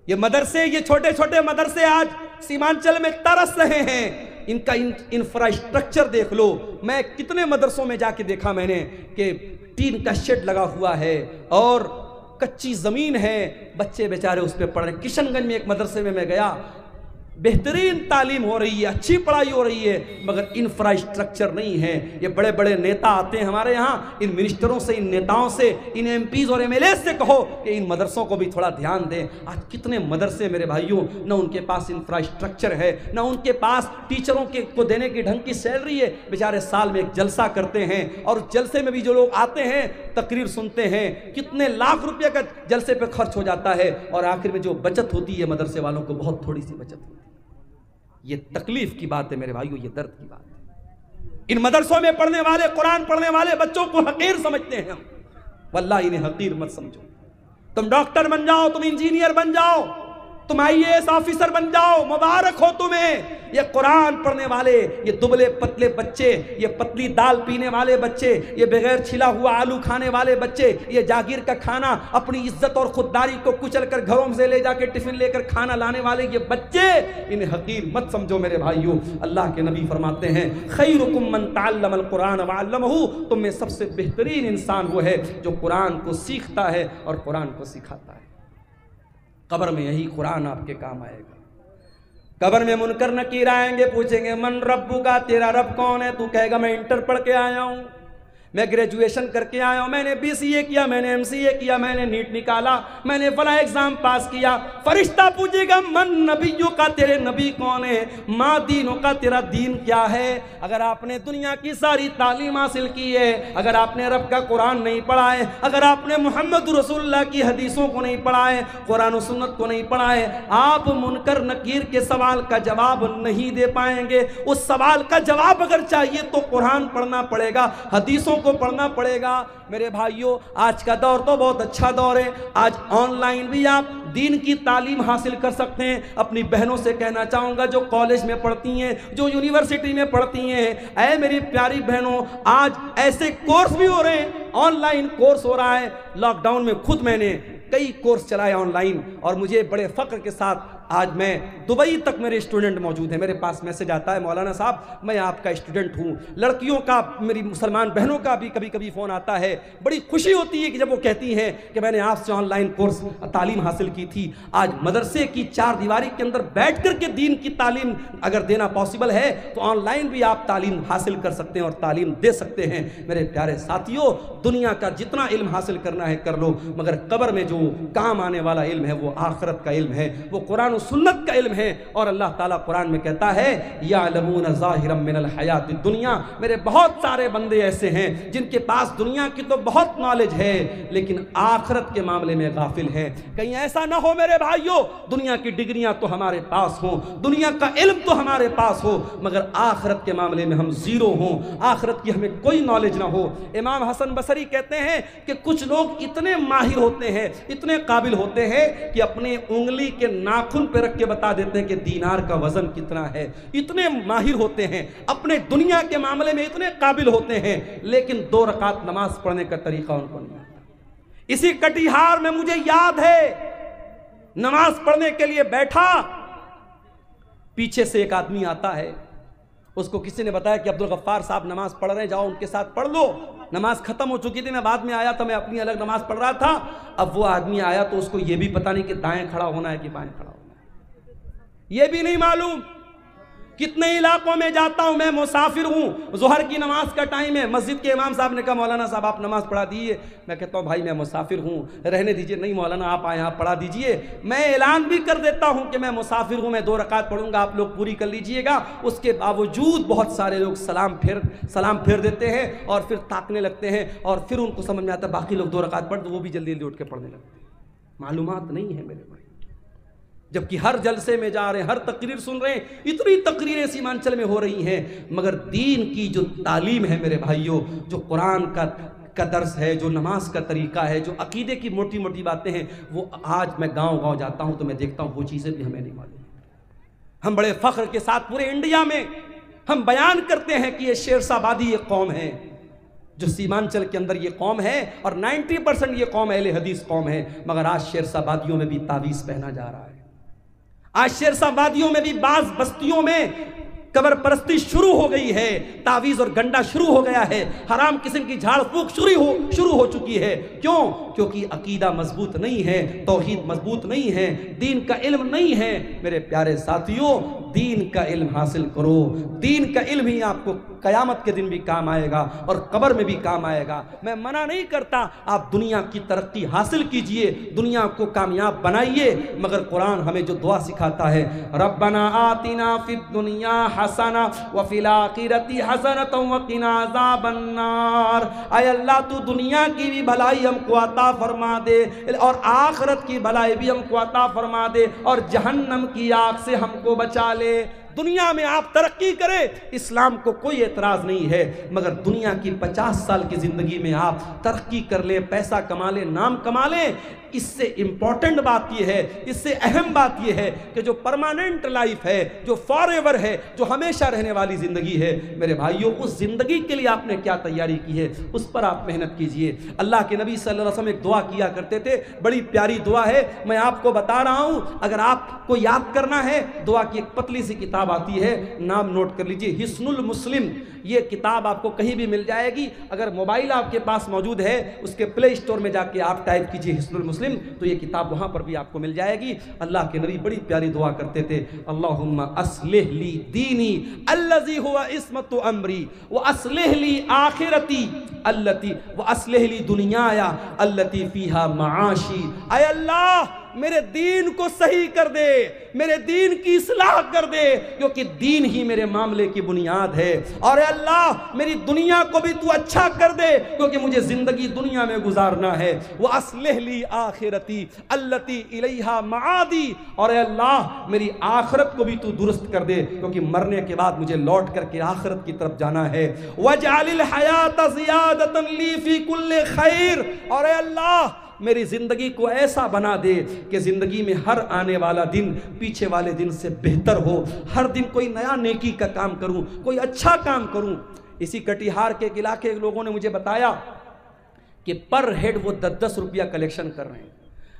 ये मदरसे, ये छोटे छोटे मदरसे आज सीमांचल में तरस रहे हैं, इनका इंफ्रास्ट्रक्चर देख लो। मैं कितने मदरसों में जाके देखा मैंने कि टीन का शेड लगा हुआ है और कच्ची जमीन है, बच्चे बेचारे उस पर पढ़ रहे। किशनगंज में एक मदरसे में मैं गया, बेहतरीन तालीम हो रही है, अच्छी पढ़ाई हो रही है, मगर इंफ्रास्ट्रक्चर नहीं है। ये बड़े बड़े नेता आते हैं हमारे यहाँ, इन मिनिस्टरों से, इन नेताओं से, इन एमपीज और एमएलए से कहो कि इन मदरसों को भी थोड़ा ध्यान दें। आज कितने मदरसे मेरे भाइयों, न उनके पास इंफ्रास्ट्रक्चर है, न उनके पास टीचरों को देने की ढंग की सैलरी है। बेचारे साल में एक जलसा करते हैं, और जलसे में भी जो लोग आते हैं तकरीर सुनते हैं, कितने लाख रुपये का जलसे पर खर्च हो जाता है, और आखिर में जो बचत होती है मदरसे वालों को बहुत थोड़ी सी बचत होती है। ये तकलीफ की बात है मेरे भाइयों, ये दर्द की बात है। इन मदरसों में पढ़ने वाले, कुरान पढ़ने वाले बच्चों को हकीर समझते हैं हम। वल्लाह इन्हें हकीर मत समझो। तुम डॉक्टर बन जाओ, तुम इंजीनियर बन जाओ, तुम IAS ऑफिसर बन जाओ, मुबारक हो तुम्हें। ये कुरान पढ़ने वाले, ये दुबले पतले बच्चे, ये पतली दाल पीने वाले बच्चे, ये बगैर छिला हुआ आलू खाने वाले बच्चे, ये जागीर का खाना, अपनी इज्जत और खुददारी को कुचल कर घरों से ले जाके टिफिन लेकर खाना लाने वाले ये बच्चे, इन्हें हकीर मत समझो मेरे भाइयों। अल्लाह के नबी फरमाते हैं, खैरुकुम मन तअल्लमल कुरान व अल्लमहु, तुम में सबसे बेहतरीन इंसान वो है जो कुरान को सीखता है और कुरान को सिखाता है। कब्र में यही कुरान आपके काम आएगा। कब्र में मुनकर नकीर आएंगे, पूछेंगे मन रब्बू का, तेरा रब कौन है? तू कहेगा मैं इंटर पढ़ के आया हूँ, मैं ग्रेजुएशन करके आया हूँ, मैंने BCA किया, मैंने MCA किया, मैंने नीट निकाला, मैंने फला एग्जाम पास किया। फरिश्ता पूछेगा मन नबियों का, तेरे नबी कौन है? माँ दीनों का, तेरा दीन क्या है? अगर आपने दुनिया की सारी तालीम हासिल की है, अगर आपने रब का कुरान नहीं पढ़ा है, अगर आपने मोहम्मद रसूलुल्लाह की हदीसों को नहीं पढ़ा है, कुरान और सुन्नत को नहीं पढ़ा है, आप मुनकर नकीर के सवाल का जवाब नहीं दे पाएंगे। उस सवाल का जवाब अगर चाहिए तो कुरान पढ़ना पड़ेगा, हदीसों को पढ़ना पड़ेगा। मेरे भाइयों, आज का दौर तो बहुत अच्छा दौर है। आज ऑनलाइन भी आप दीन की तालीम हासिल कर सकते हैं। अपनी बहनों से कहना चाहूँगा जो कॉलेज में पढ़ती हैं, जो यूनिवर्सिटी में पढ़ती हैं, ऐ मेरी प्यारी बहनों, आज ऐसे कोर्स भी हो रहे हैं, ऑनलाइन कोर्स हो रहा है। लॉकडाउन में खुद मैंने कई कोर्स चलाए ऑनलाइन, और मुझे बड़े फ़ख्र के साथ आज मैं दुबई तक मेरे स्टूडेंट मौजूद हैं। मेरे पास मैसेज आता है, मौलाना साहब मैं आपका स्टूडेंट हूँ। लड़कियों का, मेरी मुसलमान बहनों का भी कभी कभी फ़ोन आता है। बड़ी खुशी होती है कि जब वो कहती हैं कि मैंने आपसे ऑनलाइन कोर्स तालीम हासिल की थी। आज मदरसे की चार दीवारी के अंदर बैठ कर के दीन की तालीम अगर देना पॉसिबल है तो ऑनलाइन भी आप तालीम हासिल कर सकते हैं और तालीम दे सकते हैं। मेरे प्यारे साथियों, दुनिया का जितना इल्म हासिल करना है कर लो, मगर कब्र में जो काम आने वाला इल्म है वो आखिरत का इल्म है, वो कुरान सुन्नत का इल्म है। और अल्लाह ताला कुरान में कहता है यालमून ज़ाहिरम मिनल हयातिद दुनिया, मेरे बहुत सारे बंदे ऐसे हैं जिनके पास दुनिया की तो बहुत नॉलेज है लेकिन आखिरत के मामले में गाफिल है। कहीं ऐसा ना हो मेरे भाइयों, दुनिया की डिग्रियां तो हमारे पास हो, दुनिया का इल्म तो हमारे पास हो, मगर आखिरत के मामले में हम जीरो हों, आखिरत की हमें कोई नॉलेज ना हो। इमाम हसन बसरी कहते हैं कि कुछ लोग इतने माहिर होते हैं, इतने काबिल होते हैं कि अपने उंगली के नाखून पे रख के बता देते हैं कि दीनार का वजन कितना है। इतने माहिर होते हैं, अपने दुनिया के मामले में इतने काबिल होते हैं, लेकिन 2 रकात नमाज पढ़ने का तरीका उनको नहीं आता। इसी कटिहार में मुझे याद है, नमाज पढ़ने के लिए बैठा, पीछे से एक आदमी आता है, उसको किसी ने बताया कि अब्दुल गफ्फार साहब नमाज पढ़ रहे हैं, जाओ उनके साथ पढ़ लो। नमाज खत्म हो चुकी थी, मैं बाद में आया था, मैं अपनी अलग नमाज पढ़ रहा था। अब वो आदमी आया तो उसको ये भी पता नहीं कि दाएं खड़ा होना है कि बाएं खड़ा होना है, ये भी नहीं मालूम। कितने इलाकों में जाता हूं, मैं मुसाफिर हूं, जोहर की नमाज का टाइम है, मस्जिद के इमाम साहब ने कहा मौलाना साहब आप नमाज पढ़ा दीजिए। मैं कहता हूं भाई मैं मुसाफिर हूं, रहने दीजिए। नहीं मौलाना आप आए, आप पढ़ा दीजिए। मैं ऐलान भी कर देता हूं कि मैं मुसाफिर हूं, मैं 2 रकात पढ़ूंगा, आप लोग पूरी कर लीजिएगा। उसके बावजूद बहुत सारे लोग सलाम फेर देते हैं और फिर ताकने लगते हैं, और फिर उनको समझ में आता है बाकी लोग 2 रकात पढ़, तो वो भी जल्दी जल्दी उठ के पढ़ने लगते हैं। मालूमात नहीं है मेरे भाई, जबकि हर जलसे में जा रहे हैं, हर तकरीर सुन रहे हैं, इतनी तकरीरें सीमांचल में हो रही हैं, मगर दीन की जो तालीम है मेरे भाइयों, जो कुरान का दर्स है, जो नमाज का तरीका है, जो अकीदे की मोटी मोटी बातें हैं, वो आज मैं गांव-गांव जाता हूं तो मैं देखता हूं वो चीज़ें भी हमें नहीं मालूम। हम बड़े फ़ख्र के साथ पूरे इंडिया में हम बयान करते हैं कि ये शेरशाबादी ये कौम है, जो सीमांचल के अंदर ये कौम है, और 90% ये कौम अहले हदीस कौम है, मगर आज शेरशाबादियों में भी तावीज़ पहना जा रहा है। आज शेरशाबादियों में भी बाज बस्तियों में कब्र परस्ती शुरू हो गई है, तावीज़ और गंडा शुरू हो गया है, हराम किस्म की झाड़ फूक शुरू हो चुकी है। क्यों? क्योंकि अकीदा मजबूत नहीं है, तौहीद मजबूत नहीं है, दीन का इल्म नहीं है। मेरे प्यारे साथियों, दीन का इल्म हासिल करो, दीन का इल्म ही आपको कयामत के दिन भी काम आएगा और कब्र में भी काम आएगा। मैं मना नहीं करता, आप दुनिया की तरक्की हासिल कीजिए, दुनिया को कामयाब बनाइए, मगर कुरान हमें जो दुआ सिखाता है, रब्बना आतिना फिद दुनिया हसना व फिल आखिरति हसनतन व क़िना अज़ाबन्नार। ऐ अल्लाह तू दुनिया की भी भलाई हमको अता फरमा दे और आखिरत की भलाई भी हमको अता फरमा दे और जहन्नम की आग से हमको बचा ले। दुनिया में आप तरक्की करें, इस्लाम को कोई एतराज़ नहीं है, मगर दुनिया की 50 साल की ज़िंदगी में आप तरक्की कर लें, पैसा कमा लें, नाम कमा लें, इससे इम्पॉर्टेंट बात यह है, इससे अहम बात यह है कि जो परमानेंट लाइफ है, जो फॉरएवर है, जो हमेशा रहने वाली ज़िंदगी है, मेरे भाइयों उस ज़िंदगी के लिए आपने क्या तैयारी की है, उस पर आप मेहनत कीजिए। अल्लाह के नबी सल्लल्लाहु अलैहि वसल्लम एक दुआ किया करते थे, बड़ी प्यारी दुआ है, मैं आपको बता रहा हूँ, अगर आपको याद करना है, दुआ की एक पतली सी किताब आती है, नाम नोट कर लीजिए, हिस्नुल मुस्लिम। ये किताब आपको कहीं भी मिल जाएगी, अगर मोबाइल आपके पास मौजूद है, उसके प्ले स्टोर में जाके आप टाइप कीजिए हिस्नुल मुस्लिम, तो ये किताब वहाँ पर भी आपको मिल जाएगी। अल्लाह के नबी बड़ी प्यारी दुआ करते थे, अल्लाहुम्मा अस्लिह ली दीनी अल्लज़ी हुवा इस्मतु अमरी व अस्लिह ली आखिरती अल्लती व अस्लिह ली दुनियाया अल्लती फीहा माआशी। ऐ अल्लाह मेरे दीन को सही कर दे, मेरे दीन की इस्लाह कर दे, क्योंकि दीन ही मेरे मामले की बुनियाद है। और अल्लाह मेरी दुनिया को भी तू अच्छा कर दे, क्योंकि मुझे जिंदगी दुनिया में गुजारना है। वो अस्लिह ली आखिरती अल्लती इलैहा माआदी। और अल्लाह मेरी आखिरत को भी तू दुरुस्त कर दे, क्योंकि मरने के बाद मुझे लौट करके आखिरत की तरफ जाना है। वजअलिल हयात ज़ियादतन ली फी कुल्लि खैर। और अल्लाह मेरी ज़िंदगी को ऐसा बना दे कि ज़िंदगी में हर आने वाला दिन पीछे वाले दिन से बेहतर हो, हर दिन कोई नया नेकी का काम करूं, कोई अच्छा काम करूं। इसी कटिहार के इलाके के लोगों ने मुझे बताया कि पर हेड वो 10-10 रुपया कलेक्शन कर रहे हैं।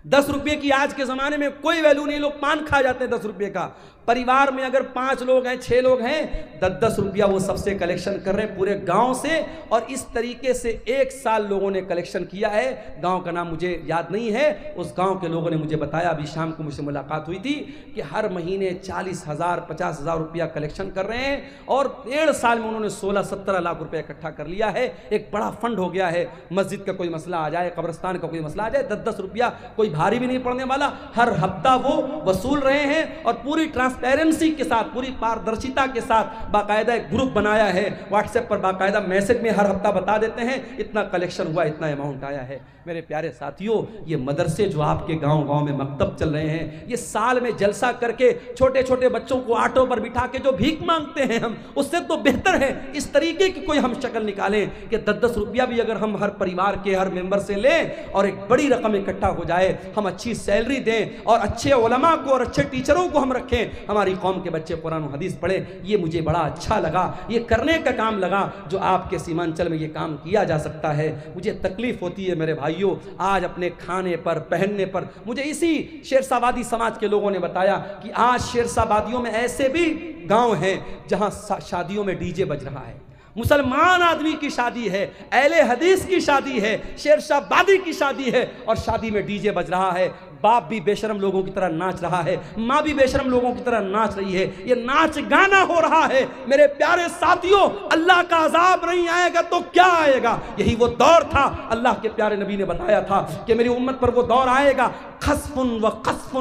10 रुपये की आज के ज़माने में कोई वैल्यू नहीं, लोग पान खा जाते हैं 10 रुपये का। परिवार में अगर 5 लोग हैं, 6 लोग हैं, 10-10 रुपया वो सबसे कलेक्शन कर रहे हैं पूरे गांव से। और इस तरीके से 1 साल लोगों ने कलेक्शन किया है। गांव का नाम मुझे याद नहीं है, उस गांव के लोगों ने मुझे बताया, अभी शाम को मुझसे मुलाकात हुई थी, कि हर महीने 40,000 50,000 रुपया कलेक्शन कर रहे हैं। और 1.5 साल में उन्होंने 16-17 लाख रुपया इकट्ठा कर लिया है। एक बड़ा फंड हो गया है। मस्जिद का कोई मसला आ जाए, कब्रिस्तान का कोई मसला आ जाए, 10-10 रुपया कोई भारी भी नहीं पड़ने वाला। हर हफ्ता वो वसूल रहे हैं और पूरी ट्रांसपेरेंसी के साथ, पूरी पारदर्शिता के साथ बाकायदा एक ग्रुप बनाया है, व्हाट्सएप पर बाकायदा मैसेज में हर हफ्ता बता देते हैं इतना कलेक्शन हुआ, इतना अमाउंट आया है। मेरे प्यारे साथियों, ये मदरसे जो आपके गांव-गांव में मकतब चल रहे हैं, ये साल में जलसा करके छोटे छोटे बच्चों को ऑटो पर बिठा के जो भीख मांगते हैं हम, उससे तो बेहतर है इस तरीके की कोई हम शक्ल निकालें कि 10-10 रुपया भी अगर हम हर परिवार के हर मेंबर से लें और एक बड़ी रकम इकट्ठा हो जाए, हम अच्छी सैलरी दें और अच्छे उलमा को और अच्छे टीचरों को हम रखें, हमारी कौम के बच्चे कुरान और हदीस पढ़े। ये मुझे बड़ा अच्छा लगा, ये करने का काम लगा जो आपके सीमांचल में ये काम किया जा सकता है। मुझे तकलीफ होती है मेरे भाइयों, आज अपने खाने पर, पहनने पर, मुझे इसी शेरशाहबादी समाज के लोगों ने बताया कि आज शेरशाहबादियों में ऐसे भी गांव हैं जहां शादियों में डीजे बज रहा है। मुसलमान आदमी की शादी है, अहले हदीस की शादी है, शेरशाहबादी की शादी है और शादी में डीजे बज रहा है। बाप भी बेशरम लोगों की तरह नाच रहा है, माँ भी बेशरम लोगों की तरह नाच रही है, ये नाच गाना हो रहा है। मेरे प्यारे साथियों, अल्लाह का अजाब नहीं आएगा तो क्या आएगा? यही वो दौर था, अल्लाह के प्यारे नबी ने बताया था कि मेरी उम्मत पर वो दौर आएगा, खस्फुन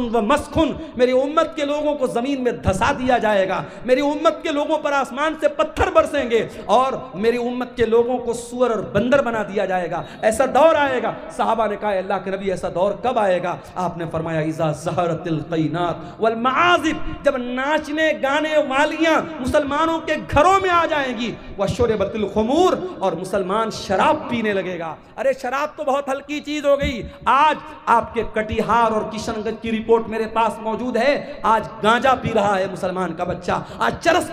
व मस्खुन, मेरी उम्मत के लोगों को जमीन में धसा दिया जाएगा, मेरी उम्मत के लोगों पर आसमान से पत्थर बरसेंगे और मेरी उम्मत के लोगों को सुअर और बंदर बना दिया जाएगा। ऐसा दौर आएगा। सहाबा ने कहा, अल्लाह के नबी ऐसा दौर कब आएगा? आपने फरमाया, इज़ा ज़हरतिल क़ैनात वल मआज़िब, जब नाचने गाने वालियां मुसलमानों के घरों में आ जाएंगी, वशुरबतिल खुमूर, और मुसलमान शराब पीने लगेगा। अरे शराब तो बहुत हल्की चीज हो गई। आज आपके कटिहार और किशनगंज की रिपोर्ट मेरे पास मौजूद है, आज गांजा पी रहा है मुसलमान का बच्चा, आज चरस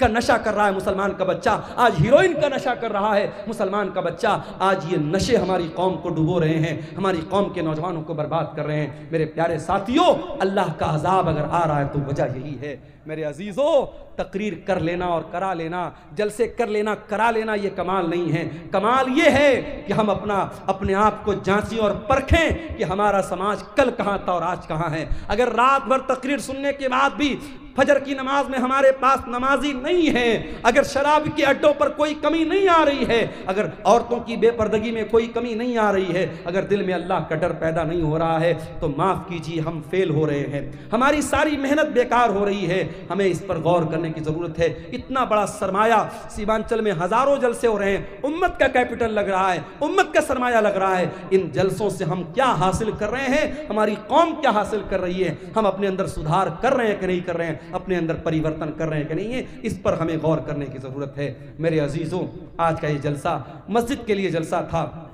का नशा कर रहा है मुसलमान का बच्चा, आज हीरोइन का नशा कर रहा है मुसलमान का बच्चा। आज ये नशे हमारी कौम को डुबो रहे हैं, हमारी कौम के नौजवानों को बर्बाद कर रहे हैं। मेरे प्यारे साथियों, अल्लाह का अजाब अगर आ रहा है तो वजह यही है। मेरे अजीजों, तकरीर कर लेना और करा लेना, जलसे कर लेना करा लेना, ये कमाल नहीं है। कमाल ये है कि हम अपने आप को जांचें और परखें कि हमारा समाज कल कहाँ था और आज कहाँ है। अगर रात भर तकरीर सुनने के बाद भी फजर की नमाज में हमारे पास नमाजी नहीं है, अगर शराब के अड्डों पर कोई कमी नहीं आ रही है, अगर औरतों की बेपर्दगी में कोई कमी नहीं आ रही है, अगर दिल में अल्लाह का डर पैदा नहीं हो रहा है, तो माफ़ कीजिए, हम फेल हो रहे हैं, हमारी सारी मेहनत बेकार हो रही है। हमें इस पर गौर करने की ज़रूरत है। इतना बड़ा सरमाया, सीमांचल में हज़ारों जलसे हो रहे हैं, उम्मत का कैपिटल लग रहा है, उम्मत का सरमाया लग रहा है। इन जलसों से हम क्या हासिल कर रहे हैं? हमारी कौम क्या हासिल कर रही है? हम अपने अंदर सुधार कर रहे हैं कि नहीं कर रहे हैं? अपने अंदर परिवर्तन कर रहे हैं कि नहीं है? इस पर हमें गौर करने की ज़रूरत है। मेरे अजीज़ों, आज का ये जलसा मस्जिद के लिए जलसा था।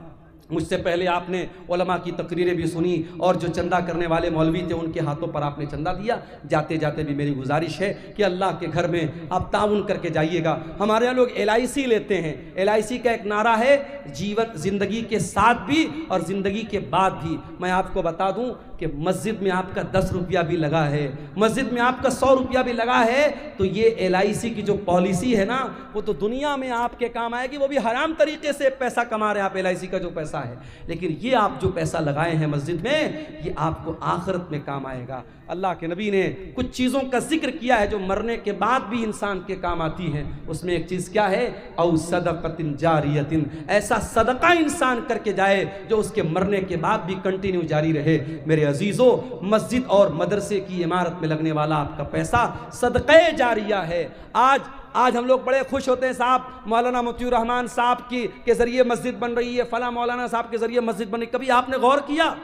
मुझसे पहले आपने उलमा की तकरीरें भी सुनी और जो चंदा करने वाले मौलवी थे उनके हाथों पर आपने चंदा दिया। जाते जाते भी मेरी गुजारिश है कि अल्लाह के घर में आप ताउन करके जाइएगा। हमारे यहाँ लोग LIC लेते हैं। LIC का एक नारा है, जीवन ज़िंदगी के साथ भी और ज़िंदगी के बाद भी। मैं आपको बता दूं कि मस्जिद में आपका 10 रुपया भी लगा है, मस्जिद में आपका 100 रुपया भी लगा है, तो ये LIC की जो पॉलिसी है ना, वो तो दुनिया में आपके काम आएगी। वो भी हराम तरीके से पैसा कमा रहे हैं आप, LIC का जो पैसा है, लेकिन ये आप जो पैसा लगाए हैं मस्जिद में, ये आपको आखिरत में काम आएगा। अल्लाह के नबी ने कुछ चीज़ों का जिक्र किया है जो मरने के बाद भी इंसान के काम आती हैं। उसमें एक चीज़ क्या है? औ सदक़तिन जारियतिन, ऐसा सदका इंसान करके जाए जो उसके मरने के बाद भी कंटिन्यू जारी रहे। मेरे अजीज़ों, मस्जिद और मदरसे की इमारत में लगने वाला आपका पैसा सदक़े जारिया है। आज हम लोग बड़े खुश होते हैं, साहब मौलाना मुतीउर रहमान साहब के ज़रिए मस्जिद बन रही है, फला मौलाना साहब के ज़रिए मस्जिद बन रही। कभी आपने गौर किया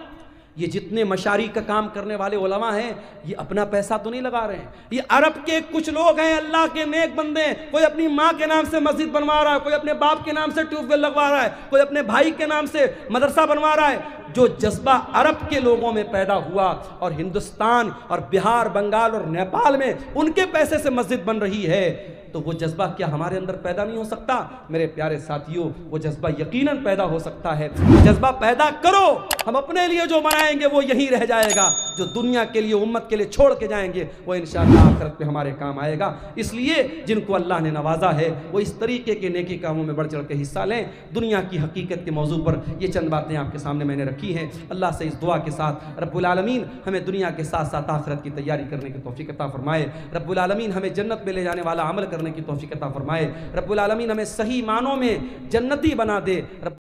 ये जितने मशारी का काम करने वाले उलमा हैं, ये अपना पैसा तो नहीं लगा रहे हैं। ये अरब के कुछ लोग हैं, अल्लाह के नेक बंदे, कोई अपनी माँ के नाम से मस्जिद बनवा रहा है, कोई अपने बाप के नाम से ट्यूबवेल लगवा रहा है, कोई अपने भाई के नाम से मदरसा बनवा रहा है। जो जज्बा अरब के लोगों में पैदा हुआ और हिंदुस्तान और बिहार, बंगाल और नेपाल में उनके पैसे से मस्जिद बन रही है, तो वो जज्बा क्या हमारे अंदर पैदा नहीं हो सकता? मेरे प्यारे साथियों, वो जज्बा यकीनन पैदा हो सकता है। जज्बा पैदा करो, हम अपने लिए जो बनाएंगे वो यहीं रह जाएगा, जो दुनिया के लिए, उम्मत के लिए छोड़ के जाएंगे वो इंशाअल्लाह आखिरत में हमारे काम आएगा। इसलिए जिनको अल्लाह ने नवाजा है वो इस तरीके के नेकी कामों में बढ़ चढ़ के हिस्सा लें। दुनिया की हकीकत के मौजू पर ये चंद बातें आपके सामने मैंने रखी हैं। अल्लाह से इस दुआ के साथ रब्बुल आलमीन हमें दुनिया के साथ साथ आखिरत की तैयारी करने की तौफीक अता फरमाए। रब्बुल आलमीन हमें जन्नत में ले जाने वाला अमल करने की तौफीक अता फरमाए। रब्बुल आलमीन हमें सही मानों में जन्नती बना दे।